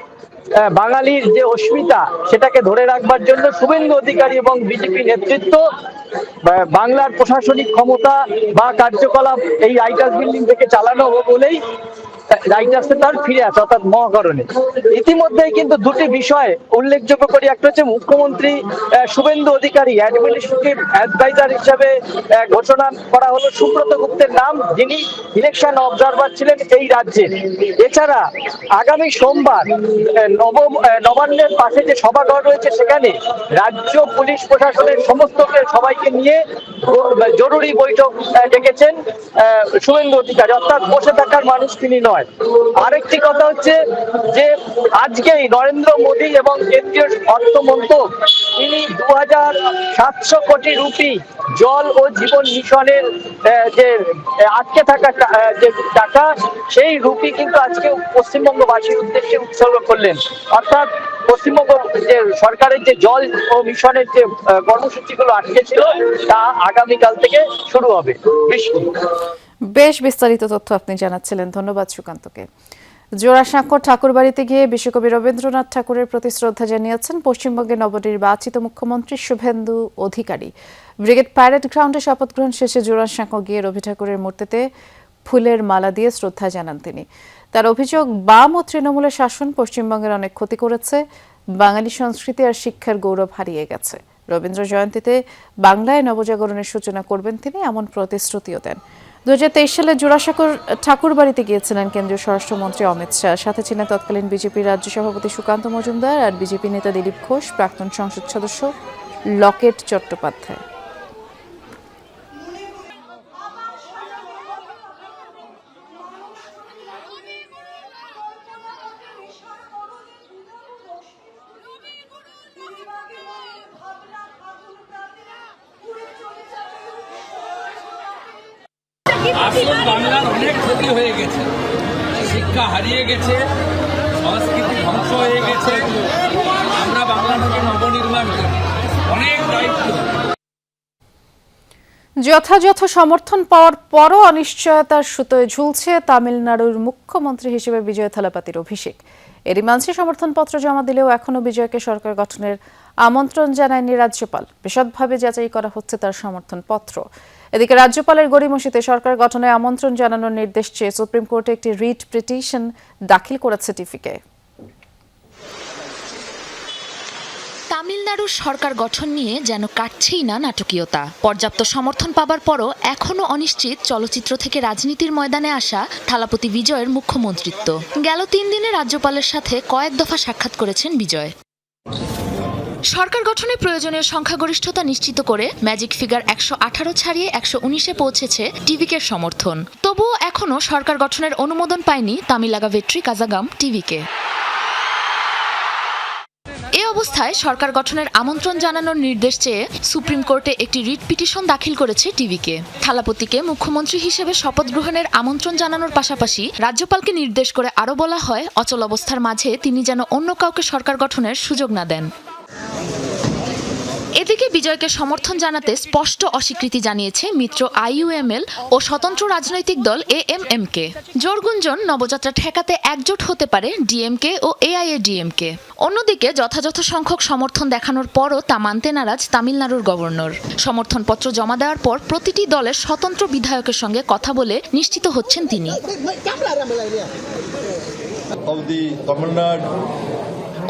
বাঙালির যে অস্মিতা, সেটাকে ধরে রাখবার জন্য শুভেন্দু অধিকারী এবং বিজেপি নেতৃত্ব বাংলার প্রশাসনিক ক্ষমতা বা কার্যকলাপ এই রাইটার্স বিল্ডিং থেকে চালানো হবে বলেই রাইটার্সে তার ফিরে আসে, অর্থাৎ মহাকরণে। ইতিমধ্যেই কিন্তু দুটি বিষয় উল্লেখযোগ্য করি। একটা হচ্ছে মুখ্যমন্ত্রী শুভেন্দু অধিকারী অ্যাডমিনিস্ট্রেটিভ অ্যাডভাইজার হিসাবে ঘোষণা করা হলো সুব্রত গুপ্তের নাম, যিনি ইলেকশন অবজারভার ছিলেন এই রাজ্যে। এছাড়া আগামী সোমবার নবান্নের পাশে যে সভাঘর রয়েছে, সেখানে রাজ্য পুলিশ প্রশাসনের সমস্ত সবাইকে নিয়ে জরুরি বৈঠক ডেকেছেন শুভেন্দু অধিকারী, অর্থাৎ বসে থাকার মানুষ তিনি নয়। নয়। আরেকটি কথা হচ্ছে যে আজকেই নরেন্দ্র মোদী এবং কেন্দ্রীয় অর্থমন্ত্রক তিনি 2700 কোটি রুপি জল ও জীবন মিশনের যে আটকে থাকা যে টাকা, সেই রুপি কিন্তু আজকে পশ্চিমবঙ্গবাসীর উদ্দেশ্যে উৎসর্গ করলেন। অর্থাৎ পশ্চিমবঙ্গ যে সরকারের যে জল ও মিশনের যে কর্মসূচিগুলো আটকে ছিল তা আগামীকাল থেকে শুরু হবে। বেশ বিস্তারিত তথ্য আপনি জানাচ্ছিলেন, ধন্যবাদ সুকান্তকে। জোড়াসাঁকো ঠাকুরবাড়িতে গিয়ে বিশ্বকবি রবীন্দ্রনাথ ঠাকুরের প্রতি শ্রদ্ধা জানিয়েছেন পশ্চিমবঙ্গের নবনির্বাচিত মুখ্যমন্ত্রী শুভেন্দু অধিকারী। ব্রিগেড প্যারেড গ্রাউন্ডে শপথ গ্রহণ শেষে জোড়াসাঁকো গিয়ে রবি ঠাকুরের মূর্তিতে ফুলের মালা দিয়ে শ্রদ্ধা জানান তিনি। তার অভিযোগ, বাম ও তৃণমূলের শাসন পশ্চিমবঙ্গের অনেক ক্ষতি করেছে, বাঙালি সংস্কৃতি আর শিক্ষার গৌরব হারিয়ে গেছে। রবীন্দ্র জয়ন্তীতে বাংলায় নবজাগরণের সূচনা করবেন তিনি, এমন প্রতিশ্রুতিও দেন। 2023 সালে জোড়াসাঁকোর ঠাকুরবাড়িতে গিয়েছিলেন কেন্দ্রীয় স্বরাষ্ট্রমন্ত্রী অমিত শাহ, সাথে ছিলেন তৎকালীন বিজেপি রাজ্য সভাপতি সুকান্ত মজুমদার আর বিজেপি নেতা দিলীপ ঘোষ, প্রাক্তন সংসদ সদস্য লকেট চট্টোপাধ্যায়। আসল বাংলার অনেক ক্ষতি হয়ে গেছে, শিক্ষা হারিয়ে গেছে, সংস্কৃতি ধ্বংস হয়ে গেছে। আমরা বাংলাটাকে নবনির্মাণ করি, অনেক দায়িত্ব। যথাযথ সমর্থন পাওয়ার পরও অনিশ্চয়তার সুতোয় ঝুলছে তামিলনাড়ুর মুখ্যমন্ত্রী হিসেবে বিজয় থালাপাতির অভিষেক। এরই মাঝে সমর্থনপত্র জমা দিলেও এখনও বিজয়কে সরকার গঠনের আমন্ত্রণ জানায়নি রাজ্যপাল। বিশদভাবে যাচাই করা হচ্ছে তার সমর্থনপত্র। এদিকে রাজ্যপালের গড়িমসিতে সরকার গঠনে আমন্ত্রণ জানানোর নির্দেশ চেয়ে সুপ্রিম কোর্টে একটি রিট পিটিশন দাখিল করেছে টিভিকে। তামিলনাড়ুর সরকার গঠন নিয়ে যেন কাটছেই না নাটকীয়তা। পর্যাপ্ত সমর্থন পাবার পরও এখনও অনিশ্চিত চলচ্চিত্র থেকে রাজনীতির ময়দানে আসা থালাপতি বিজয়ের মুখ্যমন্ত্রিত্ব। গেল 3 দিনে রাজ্যপালের সাথে কয়েক দফা সাক্ষাৎ করেছেন বিজয়। সরকার গঠনে প্রয়োজনীয় সংখ্যাগরিষ্ঠতা নিশ্চিত করে ম্যাজিক ফিগার 118 ছাড়িয়ে 119-এ পৌঁছেছে টিভিকের সমর্থন। তবুও এখনও সরকার গঠনের অনুমোদন পায়নি তামিলাগা ভেট্রি কাজাগাম টিভিকে। এ অবস্থায় সরকার গঠনের আমন্ত্রণ জানানোর নির্দেশ চেয়ে সুপ্রিম কোর্টে একটি রিট পিটিশন দাখিল করেছে টিভিকে। থালাপতিকে মুখ্যমন্ত্রী হিসেবে শপথ গ্রহণের আমন্ত্রণ জানানোর পাশাপাশি রাজ্যপালকে নির্দেশ করে আরও বলা হয়, অচল অবস্থার মাঝে তিনি যেন অন্য কাউকে সরকার গঠনের সুযোগ না দেন। এদিকে বিজয়কে সমর্থন জানাতে স্পষ্ট অস্বীকৃতি জানিয়েছে মিত্র আইইউএমএল ও স্বতন্ত্র রাজনৈতিক দল এএমএমকে। জোরগুঞ্জন নবযাত্রা ঠেকাতে একজোট হতে পারে ডিএমকে ও এআইএডিএমকে। অন্যদিকে যথাযথ সংখ্যক সমর্থন দেখানোর পরও তা মানতে নারাজ তামিলনাড়ুর গভর্নর। সমর্থনপত্র জমা দেওয়ার পর প্রতিটি দলের স্বতন্ত্র বিধায়কের সঙ্গে কথা বলে নিশ্চিত হচ্ছেন তিনি।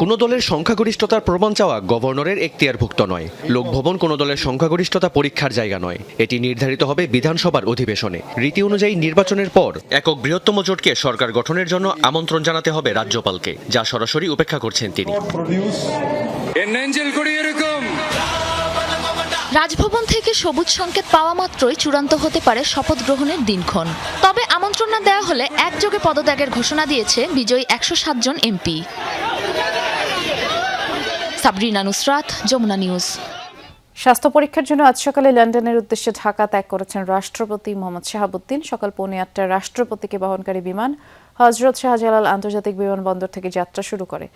কোনো দলের সংখ্যাগরিষ্ঠতার প্রমাণ চাওয়া গভর্নরের এখতিয়ারভুক্ত নয়। লোকভবন কোনো দলের সংখ্যাগরিষ্ঠতা পরীক্ষার জায়গা নয়। এটি নির্ধারিত হবে বিধানসভার অধিবেশনে। রীতি অনুযায়ী নির্বাচনের পর একক বৃহত্তম জোটকে সরকার গঠনের জন্য আমন্ত্রণ জানাতে হবে রাজ্যপালকে, যা সরাসরি উপেক্ষা করছেন তিনি। রাজভবন থেকে সবুজ সংকেত পাওয়া মাত্রই চূড়ান্ত হতে পারে শপথ গ্রহণের দিনক্ষণ। তবে আমন্ত্রণ না দেওয়া হলে একযোগে পদত্যাগের ঘোষণা দিয়েছে বিজয়ী 107 জন এমপি। সাবরিনা নুসরাত, যমুনা নিউজ। স্বাস্থ্য পরীক্ষার জন্য আজ সকালে লন্ডনের উদ্দেশ্যে ঢাকা ত্যাগ করেছেন রাষ্ট্রপতি মোহাম্মদ শাহাবুদ্দিন। সকাল 8:45 রাষ্ট্রপতিকে বহনকারী বিমান হজরত শাহজালাল আন্তর্জাতিক বিমানবন্দর থেকে যাত্রা শুরু করে।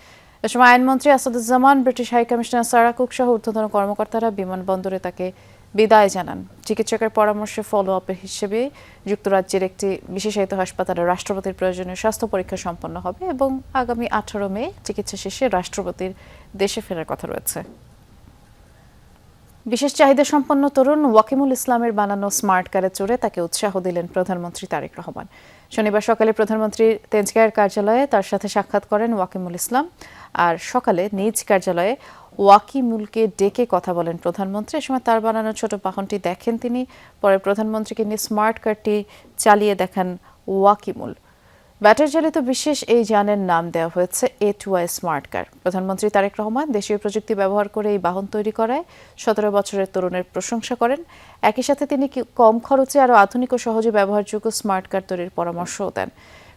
এ সময় আইনমন্ত্রী Asaduzzaman, British high commissioner Sarah Cook সহ ঊর্ধ্বতন কর্মকর্তারা বিমানবন্দরে তাকে বিদায় জানান। চিকিৎসকের পরামর্শে ফলো আপের হিসেবে যুক্তরাজ্যের একটি বিশেষায়িত হাসপাতালে রাষ্ট্রপতির প্রয়োজনীয় স্বাস্থ্য পরীক্ষা সম্পন্ন হবে এবং আগামী 18 মে চিকিৎসা শেষে রাষ্ট্রপতির দেশে ফেরার কথা রয়েছে। বিশেষ চাহিদা সম্পন্ন তরুণ ওয়াকিমুল ইসলামের বানানো স্মার্ট কারে চড়ে তাকে উৎসাহ দিলেন প্রধানমন্ত্রী তারেক রহমান। শনিবার সকালে প্রধানমন্ত্রী তেজগাঁয়ের কার্যালয়ে তার সাথে সাক্ষাৎ করেন ওয়াকিমুল ইসলাম, আর সকালে নিজ কার্যালয়ে ওয়াকিমুলকে ডেকে কথা বলেন প্রধানমন্ত্রী। এ সময় তার বানানো ছোট বাহনটি দেখেন তিনি। পরে প্রধানমন্ত্রীকে নিয়ে স্মার্ট কারটি চালিয়ে দেখান ওয়াকিমুল। ব্যাটারি চালিত বিশেষ এই যানের নাম দেওয়া হয়েছে A2i স্মার্ট কার। প্রধানমন্ত্রী তারেক রহমান দেশীয় প্রযুক্তি ব্যবহার করে এই বাহন তৈরি করায় 17 বছরের তরুণের প্রশংসা করেন। একই সাথে তিনি কম খরচে আরও আধুনিক ও সহজে ব্যবহারযোগ্য স্মার্ট কার তৈরির পরামর্শও দেন।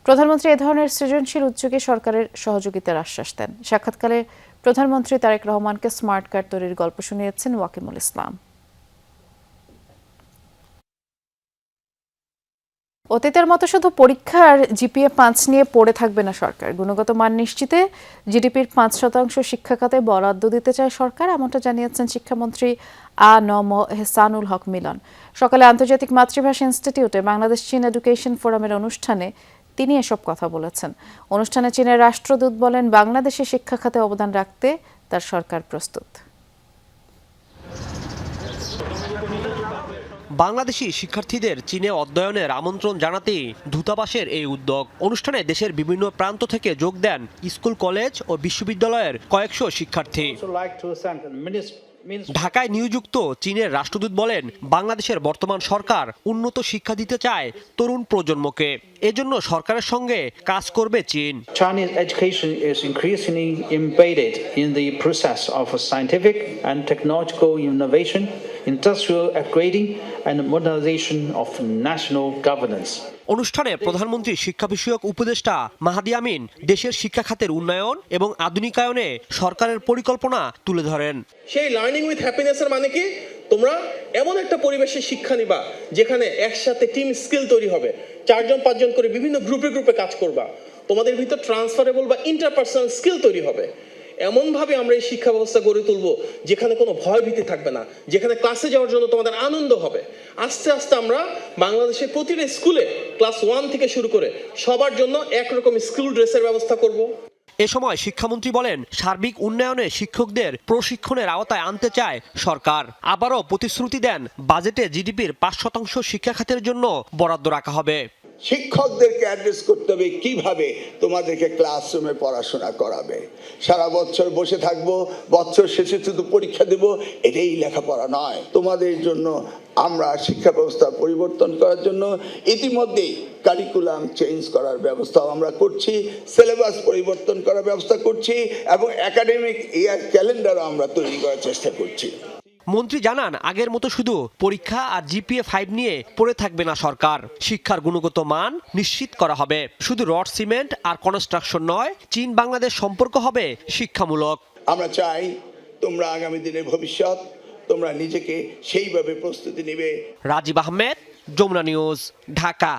প্রধানমন্ত্রী এ ধরনের সৃজনশীল উদ্যোগে সরকারের সহযোগিতার আশ্বাস দেন। সাক্ষাৎকালে প্রধানমন্ত্রী তারেক রহমানকে স্মার্ট কার্ড তৈরির গল্প শুনিয়েছেন ওয়াকিমুল ইসলাম। অতীতের মতো শুধু পরীক্ষার জিপিএ 5 নিয়ে পড়ে থাকবে না সরকার। গুণগত মান নিশ্চিতে জিডিপির 5% শিক্ষা খাতে বরাদ্দ দিতে চায় সরকার, এমনটা জানিয়েছেন শিক্ষামন্ত্রী আ.ন.ম এহসানুল হক মিলন। সকালে আন্তর্জাতিক মাতৃভাষা ইনস্টিটিউটে বাংলাদেশ চীন এডুকেশন ফোরামের অনুষ্ঠানে তিনি এসব কথা বলেছেন। অনুষ্ঠানে চীনের রাষ্ট্রদূত বলেন, বাংলাদেশে শিক্ষা খাতে অবদান রাখতে তার সরকার প্রস্তুত। বাংলাদেশি শিক্ষার্থীদের চীনে অধ্যয়নের আমন্ত্রণ জানাতেই দূতাবাসের এই উদ্যোগ। অনুষ্ঠানে দেশের বিভিন্ন প্রান্ত থেকে যোগ দেন স্কুল, কলেজ ও বিশ্ববিদ্যালয়ের কয়েকশো শিক্ষার্থী। ঢাকায় নিয়োজিত চীনের রাষ্ট্রদূত বলেন, বাংলাদেশের বর্তমান সরকার উন্নত শিক্ষা দিতে চায় তরুণ প্রজন্মকে। এজন্য সরকারের সঙ্গে কাজ করবে চীন। Chinese education is increasingly embedded in the process of scientific and technological innovation, industrial upgrading and modernization of national governance. অনুষ্ঠানে প্রধানমন্ত্রী শিক্ষা বিষয়ক উপদেষ্টা মাহাদি আমিন দেশের শিক্ষা খাতের উন্নয়ন এবং আধুনিকায়নে সরকারের পরিকল্পনা তুলে ধরেন। সেই লার্নিং উইথ হ্যাপিনেসের মানে কি, তোমরা এমন একটা পরিবেশে শিক্ষা নিবা যেখানে একসাথে টিম স্কিল তৈরি হবে, 4-5 জন করে বিভিন্ন গ্রুপে কাজ করবা, তোমাদের ভিতর ট্রান্সফারেবল বা ইন্টারপার্সোনাল স্কিল তৈরি হবে। এমনভাবে আমরা এই শিক্ষা ব্যবস্থা গড়ে তুলব যেখানে কোনো ভয় ভীতি থাকবে না, যেখানে ক্লাসে যাওয়ার জন্য তোমাদের আনন্দ হবে। আস্তে আস্তে আমরা বাংলাদেশের প্রতিটা স্কুলে ক্লাস 1 থেকে শুরু করে সবার জন্য একরকম স্কুল ড্রেসের ব্যবস্থা করব। এ সময় শিক্ষামন্ত্রী বলেন, সার্বিক উন্নয়নে শিক্ষকদের প্রশিক্ষণের আওতায় আনতে চায় সরকার। আবারও প্রতিশ্রুতি দেন, বাজেটে জিডিপির 5% শিক্ষা খাতের জন্য বরাদ্দ রাখা হবে। শিক্ষকদেরকে অ্যাড্রেস করতে হবে কিভাবে তোমাদেরকে ক্লাসরুমে পড়াশোনা করাবে। সারা বছর বসে থাকবো, বছর শেষে শুধু পরীক্ষা দেব, এটাই লেখাপড়া নয়। তোমাদের জন্য আমরা শিক্ষা ব্যবস্থা পরিবর্তন করার জন্য ইতিমধ্যেই কারিকুলাম চেঞ্জ করার ব্যবস্থাও আমরা করছি, সিলেবাস পরিবর্তন করার ব্যবস্থা করছি এবং একাডেমিক ইয়ার ক্যালেন্ডারও আমরা তৈরি করার চেষ্টা করছি। মন্ত্রী জানান, আগের মতো শুধু পরীক্ষা আর জিপিএ 5 নিয়ে পড়ে থাকবে না সরকার। শিক্ষার গুণগত মান নিশ্চিত করা হবে। শুধু রড, সিমেন্ট আর কনস্ট্রাকশন নয়, চীন বাংলাদেশ সম্পর্ক হবে শিক্ষামূলক। আমরা চাই তোমরা আগামী দিনের ভবিষ্যৎ, তোমরা নিজেকে সেইভাবে প্রস্তুতি নেবে। রাজীব আহমেদ, যমুনা নিউজ, ঢাকা।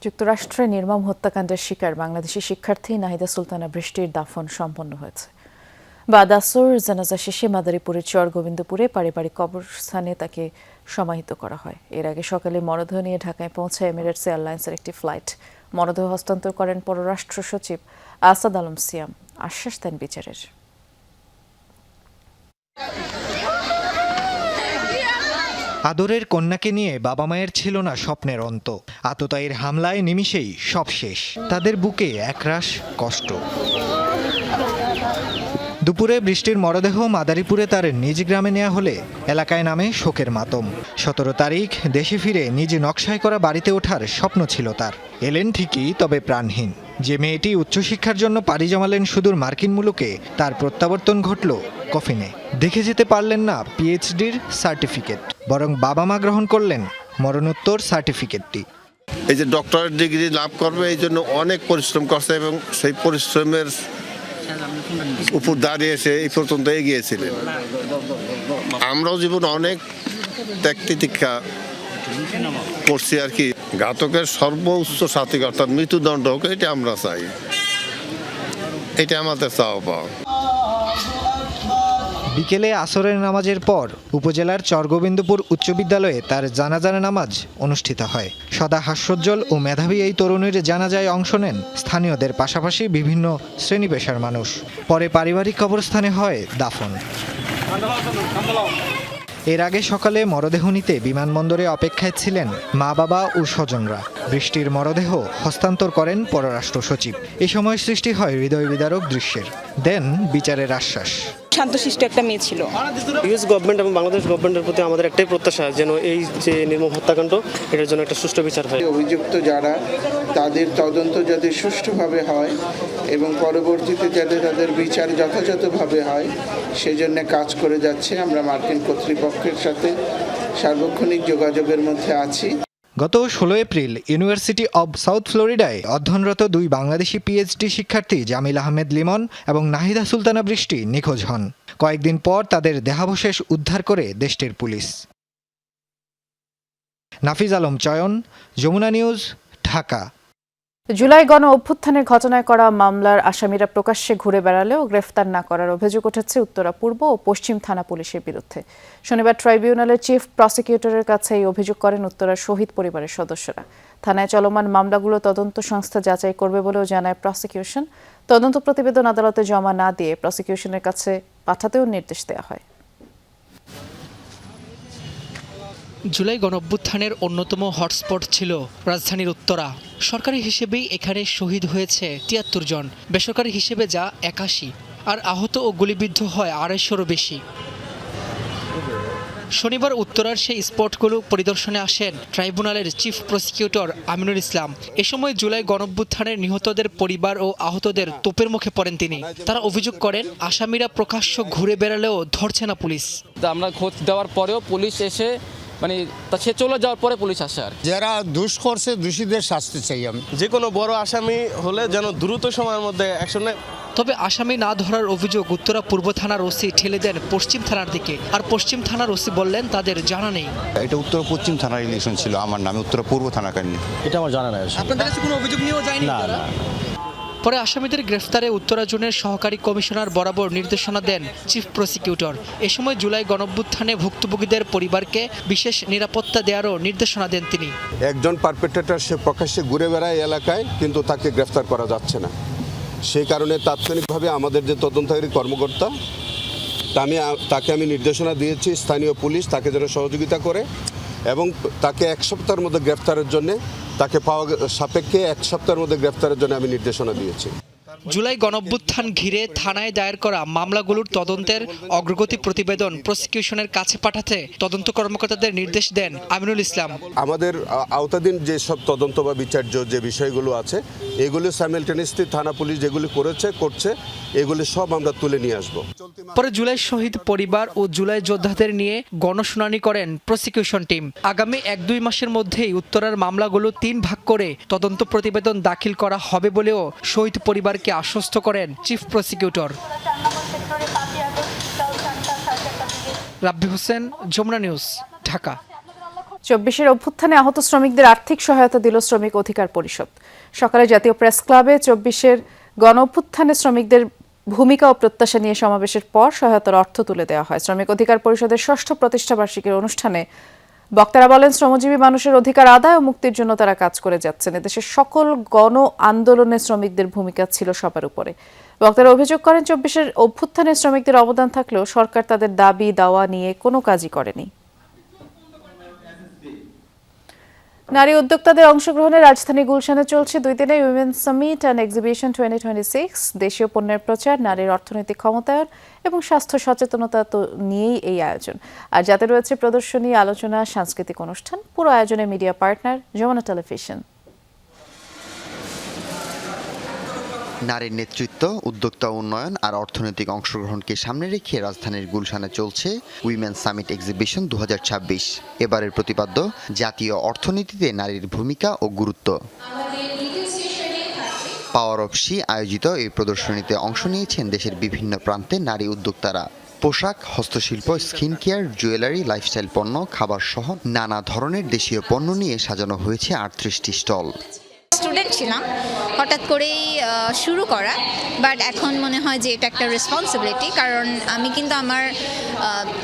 যুক্তরাষ্ট্রে নির্মম হত্যাকাণ্ডের শিকার বাংলাদেশি শিক্ষার্থী নাহিদা সুলতানা বৃষ্টির দাফন সম্পন্ন হয়েছে। বাদ আসর জানাজা শেষে মাদারীপুরের চর গোবিন্দপুরে পারিবারিক কবরস্থানে তাকে সমাহিত করা হয়। এর আগে সকালে মরদেহ নিয়ে ঢাকায় পৌঁছায় এমিরেটস এয়ারলাইন্সের একটি ফ্লাইট। মরদেহ হস্তান্তর করেন পররাষ্ট্র সচিব আসাদ আলম সিয়াম। আশ্বাস দেন বিচারের। আদরের কন্যাকে নিয়ে বাবা মায়ের ছিল না স্বপ্নের অন্ত। আততায়ীর হামলায় নিমিষেই সব শেষ। তাদের বুকে একরাশ কষ্ট। দুপুরে বৃষ্টির মরদেহ মাদারীপুরে তার নিজ গ্রামে নেওয়া হলে এলাকায় নামে শোকের মাতম। 17 তারিখ দেশে ফিরে নিজ নকশায় করা বাড়িতে ওঠার স্বপ্ন ছিল তার। এলেন ঠিকই, তবে প্রাণহীন। যে মেয়েটি উচ্চশিক্ষার জন্য পাড়ি জমালেন সুদূর মার্কিন মুলুকে, তার প্রত্যাবর্তন ঘটল কফিনে। দেখে যেতে পারলেন না পিএইচডির সার্টিফিকেট, বরং বাবা মা গ্রহণ করলেন মরণোত্তর সার্টিফিকেটটি। এই যে ডক্টরেট ডিগ্রি লাভ করবে, এই জন্য অনেক পরিশ্রম করছে এবং সেই পরিশ্রমের উপর দাঁড়িয়ে এসে এই পর্যন্ত এগিয়েছিলেন। আমরাও জীবন অনেক ত্যাগ তিতিক্ষা করছি আর কি। ঘাতকের সর্বোচ্চ শাস্তি অর্থাৎ মৃত্যুদণ্ড হোক, এটা আমরা চাই, এটা আমাদের চাওয়া পাওয়া। বিকেলে আসরের নামাজের পর উপজেলার চরগোবিন্দপুর উচ্চ বিদ্যালয়ে তার জানাজার নামাজ অনুষ্ঠিত হয়। সদা হাস্যোজ্জ্বল ও মেধাবী এই তরুণীর জানাজায় অংশ নেন স্থানীয়দের পাশাপাশি বিভিন্ন শ্রেণী পেশার মানুষ। পরে পারিবারিক কবরস্থানে হয় দাফন। এর আগে সকালে মরদেহ নিতে বিমানবন্দরে অপেক্ষায় ছিলেন মা বাবা ও স্বজনরা। বৃষ্টির মরদেহ হস্তান্তর করেন পররাষ্ট্র সচিব। এ সময় সৃষ্টি হয় হৃদয় বিদারক দৃশ্যের। দেন বিচারের আশ্বাস। শান্তশিষ্ট একটা মেয়ে ছিল। ইউএস গভর্নমেন্ট এবং বাংলাদেশ গভর্নমেন্টের প্রতি আমাদের একটাই প্রত্যাশা, যেন এই যে নির্মম হত্যাকাণ্ড, এটার জন্য একটা সুষ্ঠু বিচার হয়। অভিযুক্ত যারা, তাদের তদন্ত যাতে সুষ্ঠুভাবে হয় এবং পরবর্তীতে যাতে তাদের বিচার যথাযথভাবে হয়, সেজন্য কাজ করে যাচ্ছে। আমরা মার্কিন কর্তৃপক্ষের সাথে সার্বক্ষণিক যোগাযোগের মধ্যে আছি। গত 16 এপ্রিল ইউনিভার্সিটি অব সাউথ ফ্লোরিডায় অধ্যয়নরত 2 বাংলাদেশি পিএইচডি শিক্ষার্থী জামিল আহমেদ লিমন এবং নাহিদা সুলতানা বৃষ্টি নিখোঁজ হন। কয়েকদিন পর তাদের দেহাবশেষ উদ্ধার করে দেশটির পুলিশ। নাফিজ আলম চয়ন, যমুনা নিউজ, ঢাকা। জুলাই গণ অভ্যুত্থানের ঘটনায় করা মামলার আসামিরা প্রকাশ্যে ঘুরে বেড়ালেও গ্রেফতার না করার অভিযোগ উঠেছে উত্তরা পূর্ব ও পশ্চিম থানা পুলিশের বিরুদ্ধে। শনিবার ট্রাইব্যুনালের চিফ প্রসিকিউটরের কাছে এই অভিযোগ করেন উত্তরার শহীদ পরিবারের সদস্যরা। থানায় চলমান মামলাগুলো তদন্ত সংস্থা যাচাই করবে বলেও জানায় প্রসিকিউশন। তদন্ত প্রতিবেদন আদালতে জমা না দিয়ে প্রসিকিউশনের কাছে পাঠাতেও নির্দেশ দেওয়া হয়। জুলাই গণঅভ্যুত্থানের অন্যতম হটস্পট ছিল রাজধানীর উত্তরা। সরকারি হিসেবেই এখানে শহীদ হয়েছে ৭৩ জন, বেসরকারি হিসেবে যা ৮১, আর আহত ও গুলিবিদ্ধ হয় ২৫০-রও বেশি। শনিবার উত্তরার সেই স্পটগুলো পরিদর্শনে আসেন ট্রাইব্যুনালের চিফ প্রসিকিউটর আমিনুল ইসলাম। এ সময় জুলাই গণঅভ্যুত্থানের নিহতদের পরিবার ও আহতদের তোপের মুখে পড়েন তিনি। তারা অভিযোগ করেন আসামিরা প্রকাশ্য ঘুরে বেড়ালেও ধরছে না পুলিশ। আমরা খোঁজ দেওয়ার পরেও পুলিশ এসে সে চলে যাওয়ার পরে পুলিশ আসে। আর যারা দোষ করছে দোষীদের শাস্তি চাই আমি। যে কোনো বড় আসামি হলে যেন দ্রুত সময়ের মধ্যে অ্যাকশন নেয়। তবে আসামি না ধরার অভিযোগ উত্তরা পূর্ব থানার ওসি ঠেলে দেন পশ্চিম থানার দিকে। আর পশ্চিম থানার ওসি বললেন তাদের জানা নেই। এটা উত্তরা পশ্চিম থানার ইলেকশন ছিল, আমার নামে উত্তরা পূর্ব থানা কারণে এটা আমার জানা নাই। আপনাদের কাছে কোনো অভিযোগ নিয়েও যায়নি? না। পরে আসামিদের গ্রেফতারে উত্তরা জোনের সহকারী কমিশনার বরাবর নির্দেশনা দেন চিফ প্রসিকিউটর। এ সময় জুলাই গণঅভ্যুত্থানে ভুক্তভোগীদের পরিবারকে বিশেষ নিরাপত্তা দেওয়ারও নির্দেশনা দেন তিনি। একজন পারপেট্রেটর সে প্রকাশ্যে ঘুরে বেড়ায় এলাকায়, কিন্তু তাকে গ্রেফতার করা যাচ্ছে না। সেই কারণে তাৎক্ষণিকভাবে আমাদের যে তদন্তকারী কর্মকর্তা তাকে আমি নির্দেশনা দিয়েছি স্থানীয় পুলিশ তাকে যেন সহযোগিতা করে এবং তাকে 1 সপ্তাহের মধ্যে গ্রেফতারের জন্য তাকে পাওয়া সাপেক্ষে 1 সপ্তাহের মধ্যে গ্রেফতারের জন্য আমি নির্দেশনা দিয়েছি। জুলাই গণঅভ্যুত্থান ঘিরে থানায় দায়ের করা মামলাগুলোর তদন্তের অগ্রগতি প্রতিবেদন প্রসিকিউশনের কাছে পাঠাতে তদন্ত কর্মকর্তাদের নির্দেশ দেন আমিনুল ইসলাম। আমাদের আওতাধীন যে সব তদন্ত বা বিচার্য যে বিষয়গুলো আছে এগুলো সাইমালটেনিয়াসলি থানা পুলিশ যেগুলি করছে এগুলি সব আমরা তুলে নিয়ে আসব। পরে জুলাই শহীদ পরিবার ও জুলাই যোদ্ধাদের নিয়ে গণশুনানি করেন প্রসিকিউশন টিম। আগামী 1-2 মাসের মধ্যেই উত্তরার মামলাগুলো 3 ভাগ করে তদন্ত প্রতিবেদন দাখিল করা হবে বলেও শহীদ পরিবারকে আশ্বস্ত করেন চিফ প্রসিকিউটর। রাব্বি হোসেন, যমুনা নিউজ, ঢাকা। 24-এর অভ্যুত্থানে আহত শ্রমিকদের আর্থিক সহায়তা দিল শ্রমিক অধিকার পরিষদ। সকালে জাতীয় প্রেস ক্লাবে 24-এর গণ অভ্যুত্থানে শ্রমিকদের ভূমিকা ও প্রত্যাশা নিয়ে সমাবেশের পর সহায়তার অর্থ তুলে দেওয়া হয়। শ্রমিক অধিকার পরিষদের 6ষ্ঠ প্রতিষ্ঠাবার্ষিকীর অনুষ্ঠানে বক্তারা বলেন, শ্রমজীবী মানুষের অধিকার আদায় ও মুক্তির জন্য তারা কাজ করে যাচ্ছেন। এদেশের সকল গণ আন্দোলনে শ্রমিকদের ভূমিকা ছিল সবার উপরে। বক্তারা অভিযোগ করেন, 24-এর অভ্যুত্থানে শ্রমিকদের অবদান থাকলেও সরকার তাদের দাবি দাওয়া নিয়ে কোনো কাজই করেনি। নারী উদ্যোক্তাদের অংশগ্রহণে রাজধানী গুলশানে চলছে 2 দিনের উইমেন সামিট অ্যান্ড এক্সিবিশন 2026। দেশীয় পণ্যের প্রচার, নারীর অর্থনৈতিক ক্ষমতায়ন এবং স্বাস্থ্য সচেতনতা নিয়েই এই আয়োজন। আর যাতে রয়েছে প্রদর্শনী, আলোচনা, সাংস্কৃতিক অনুষ্ঠান। পুরো আয়োজনে মিডিয়া পার্টনার যমুনা টেলিভিশন। নারীর নেতৃত্ব, উদ্যোক্তা উন্নয়ন আর অর্থনৈতিক অংশগ্রহণকে সামনে রেখে রাজধানীর গুলশানে চলছে উইমেন সামিট এক্সিবিশন 2026। এবারের প্রতিপাদ্য জাতীয় অর্থনীতিতে নারীর ভূমিকা ও গুরুত্ব। পাওয়ার অফ শি আয়োজিত এই প্রদর্শনীতে অংশ নিয়েছেন দেশের বিভিন্ন প্রান্তে নারী উদ্যোক্তারা। পোশাক, হস্তশিল্প, স্কিন কেয়ার, জুয়েলারি, লাইফস্টাইল পণ্য, খাবার সহ নানা ধরনের দেশীয় পণ্য নিয়ে সাজানো হয়েছে 38টি স্টল। স্টুডেন্ট ছিলাম, হঠাৎ করেই শুরু করা, বাট এখন মনে হয় যে এটা একটা রেসপন্সিবিলিটি, কারণ আমি কিন্তু আমার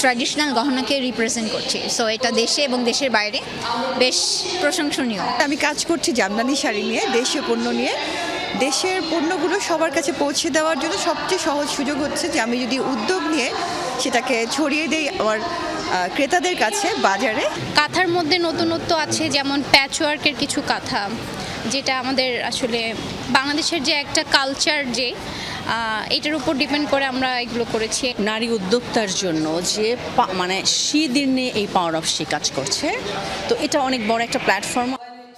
ট্র্যাডিশনাল গহনাকে রিপ্রেজেন্ট করছি। সো এটা দেশে এবং দেশের বাইরে বেশ প্রশংসনীয়। আমি কাজ করছি জামদানি শাড়ি নিয়ে, দেশীয় পণ্য নিয়ে। দেশের পণ্যগুলো সবার কাছে পৌঁছে দেওয়ার জন্য সবচেয়ে সহজ সুযোগ হচ্ছে যে আমি যদি উদ্যোগ নিয়ে সেটাকে ছড়িয়ে দেই আমার ক্রেতাদের কাছে, বাজারে। কাঁথার মধ্যে নতুনত্ব আছে, যেমন প্যাচওয়ার্কের কিছু কাঁথা, যেটা আমাদের আসলে বাংলাদেশের যে একটা কালচার, যে এটার উপর ডিপেন্ড করে আমরা এগুলো করেছি। নারী উদ্যোক্তার জন্য যে দিনে এই পাওয়ার অফ শি কাজ করছে, তো এটা অনেক বড় একটা প্ল্যাটফর্ম।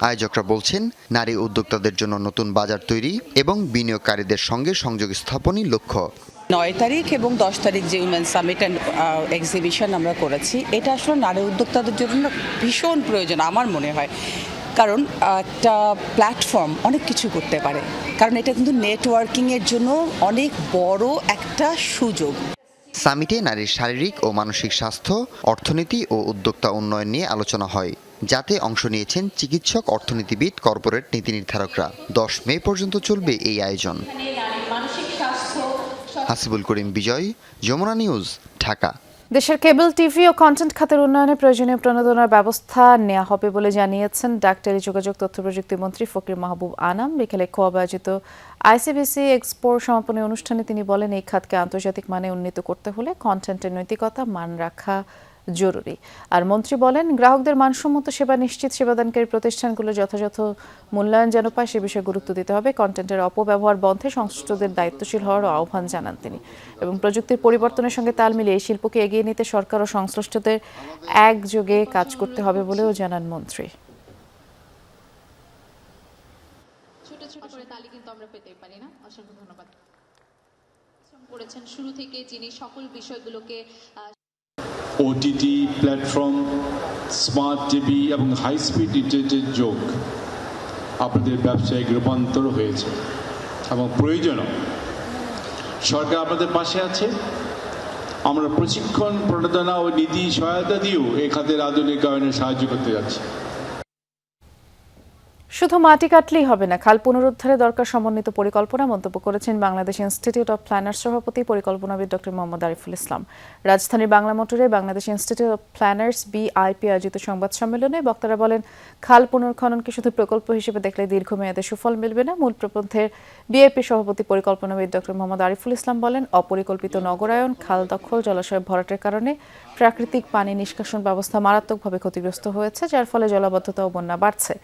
আয়োজকরা বলছেন, নারী উদ্যোক্তাদের জন্য নতুন বাজার তৈরি এবং বিনিয়োগকারীদের সঙ্গে সংযোগ স্থাপনই লক্ষ্য। 9 তারিখ এবং 10 তারিখ যে উইমেন সামিট অ্যান্ড এক্সিবিশন আমরা করেছি, এটা আসলে নারী উদ্যোক্তাদের জন্য ভীষণ প্রয়োজন আমার মনে হয়। কারণ একটা প্ল্যাটফর্ম অনেক কিছু করতে পারে, কারণ এটা কিন্তু নেটওয়ার্কিংয়ের জন্য অনেক বড় একটা সুযোগ। সামিটে নারীর শারীরিক ও মানসিক স্বাস্থ্য, অর্থনীতি ও উদ্যোক্তা উন্নয়ন নিয়ে আলোচনা হয়, যাতে অংশ নিয়েছেন চিকিৎসক, অর্থনীতিবিদ, কর্পোরেট নীতি নির্ধারকরা। 10 মে পর্যন্ত চলবে এই আয়োজন। হাসিবুল করিম বিজয়, যমুনা নিউজ, ঢাকা। দেশের কেবল টিভি ও কন্টেন্ট খাতের উন্নয়নে প্রয়োজনীয় প্রণোদনার ব্যবস্থা নেওয়া হবে বলে জানিয়েছেন ডাক্তারি যোগাযোগ তথ্য প্রযুক্তি মন্ত্রী ফকির মাহবুব আনাম। বিকেলে খোয়াবে আয়োজিত আইসিবিসি এক্সপোর সমাপনী অনুষ্ঠানে তিনি বলেন, এই খাতকে আন্তর্জাতিক মানে উন্নীত করতে হলে কন্টেন্টের নৈতিকতা মান রাখা জরুরি। আর মন্ত্রী বলেন, গ্রাহকদের মানসম্মত সেবা নিশ্চিত সেবাদানকারী প্রতিষ্ঠানগুলো যথাযথ মূল্যায়ন যেন পায় সে বিষয়ে গুরুত্ব দিতে হবে। কন্টেন্টের অপব্যবহার বন্ধে সংশ্লিষ্টদের দায়িত্বশীল হওয়ার আহ্বান জানান তিনি এবং প্রযুক্তির পরিবর্তনের সঙ্গে তাল মিলিয়ে এই শিল্পকে এগিয়ে নিতে সরকার ও সংশ্লিষ্টদের একযোগে কাজ করতে হবে বলেও জানান মন্ত্রী। ছোট ছোট করে তালি কিন্তু আমরা পেতে পারি না। অসংখ্য ধন্যবাদ করেছেন শুরু থেকে, যিনি সকল বিষয়গুলোকে ওটিটি প্ল্যাটফর্ম, স্মার্ট টিভি এবং হাই স্পিড ইন্টারনেটের যোগ আপনাদের ব্যবসায়িক রূপান্তর হয়েছে এবং প্রয়োজনও। সরকার আপনাদের পাশে আছে। আমরা প্রশিক্ষণ, প্রণোদনা ও নীতি সহায়তা দিয়েও এই খাতের আধুনিকায়নে সাহায্য করতে যাচ্ছি। শুধু মাটি কাটলেই হবে না, খাল পুনরুদ্ধারে দরকার সমন্বিত পরিকল্পনা, মন্তব্য করেছেন বাংলাদেশ ইনস্টিটিউট অব প্ল্যানার্স সভাপতি পরিকল্পনাবিদ ডক্টর মোহাম্মদ আরিফুল ইসলাম। রাজধানীর বাংলা মোটরে Bangladesh institute of planners BIP আয়োজিত সংবাদ সম্মেলনে বক্তারা বলেন, খাল পুনর্খননকে শুধু প্রকল্প হিসেবে দেখলে দীর্ঘমেয়াদে সুফল মিলবে না। মূল প্রপন্থের BIP সভাপতি পরিকল্পনাবিদ ডক্টর মোহাম্মদ আরিফুল ইসলাম বলেন, অপরিকল্পিত নগরায়ন, খাল দখল, জলাশয় ভরাটের কারণে প্রাকৃতিক পানি নিষ্কাশন ব্যবস্থা মারাত্মকভাবে ক্ষতিগ্রস্ত হয়েছে, যার ফলে জলাবদ্ধতা ও বন্যা বাড়ছে।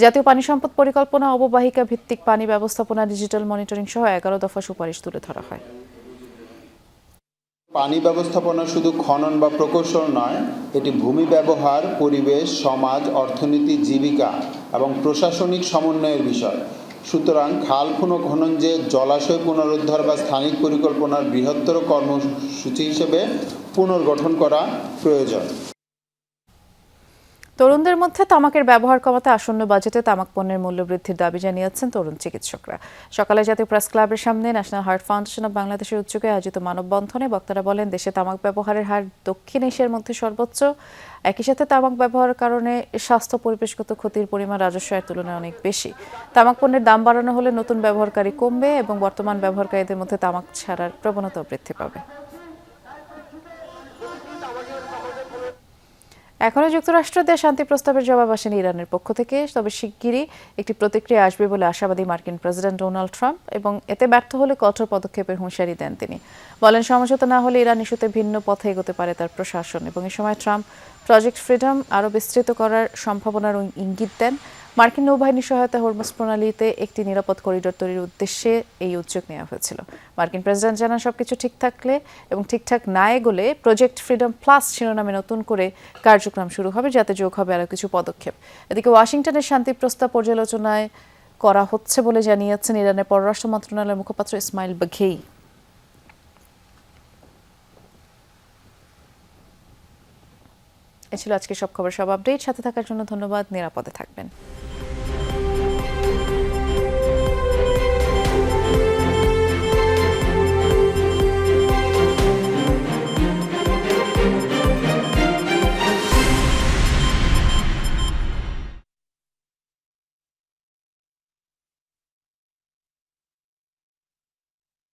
জাতীয় পানি সম্পদ পরিকল্পনা, অববাহিকা ভিত্তিক পানি ব্যবস্থাপনা, ডিজিটাল মনিটরিং সহ 11 দফা সুপারিশ তুলে ধরা হয়। পানি ব্যবস্থাপনা শুধু খনন বা প্রকৌশল নয়, এটি ভূমি ব্যবহার, পরিবেশ, সমাজ, অর্থনীতি, জীবিকা এবং প্রশাসনিক সমন্বয়ের বিষয়। সুতরাং খাল পুনর্খনন যে জলাশয় পুনরুদ্ধার বা স্থানিক পরিকল্পনার বৃহত্তর কর্মসূচি হিসেবে পুনর্গঠন করা প্রয়োজন। তরুণদের মধ্যে তামাকের ব্যবহার কমাতে আসন্ন বাজেটে তামাক পণ্যের মূল্য বৃদ্ধির দাবি জানিয়েছেন তরুণ চিকিৎসকরা। সকালে জাতীয় প্রেস ক্লাবের সামনে ন্যাশনাল হার্ট ফাউন্ডেশন অব বাংলাদেশের উদ্যোগে আয়োজিত মানববন্ধনে বক্তারা বলেন, দেশে তামাক ব্যবহারের হার দক্ষিণ এশিয়ার মধ্যে সর্বোচ্চ। একই সাথে তামাক ব্যবহারের কারণে স্বাস্থ্য পরিবেশগত ক্ষতির পরিমাণ রাজস্ব আয়ের তুলনায় অনেক বেশি। তামাক পণ্যের দাম বাড়ানো হলে নতুন ব্যবহারকারী কমবে এবং বর্তমান ব্যবহারকারীদের মধ্যে তামাক ছাড়ার প্রবণতা বৃদ্ধি পাবে। এখনও যুক্তরাষ্ট্র দেয়া শান্তি প্রস্তাবের জবাব আসেনি ইরানের পক্ষ থেকে, তবে শিগগিরই একটি প্রতিক্রিয়া আসবে বলে আশাবাদী মার্কিন প্রেসিডেন্ট ডোনাল্ড ট্রাম্প এবং এতে ব্যর্থ হলে কঠোর পদক্ষেপের হুঁশিয়ারি দেন তিনি। বলেন, সমঝোতা না হলে ইরান ইস্যুতে ভিন্ন পথে এগোতে পারে তার প্রশাসন এবং এ সময় ট্রাম্প প্রজেক্ট ফ্রিডম আরও বিস্তৃত করার সম্ভাবনার ইঙ্গিত দেন। মার্কিন নৌবাহিনীর সহায়তায় হরমুজ প্রণালীতে একটি নিরাপদ করিডোর তৈরির উদ্দেশ্যে এই উদ্যোগ নেওয়া হয়েছিল। মার্কিন প্রেসিডেন্ট জানান, সবকিছু ঠিক থাকলে এবং ঠিকঠাক না এগোলে প্রজেক্ট ফ্রিডম প্লাস শিরোনামে নতুন করে কার্যক্রম শুরু হবে, যাতে যোগ হবে আরও কিছু পদক্ষেপ। এদিকে ওয়াশিংটনের শান্তি প্রস্তাব পর্যালোচনায় করা হচ্ছে বলে জানিয়েছেন ইরানের পররাষ্ট্র মন্ত্রণালয়ের মুখপাত্র ইসমাইল বাঘেই। এ ছিল আজকে সব খবর, সব আপডেট। সাথে থাকার জন্য ধন্যবাদ। নিরাপদে থাকবেন।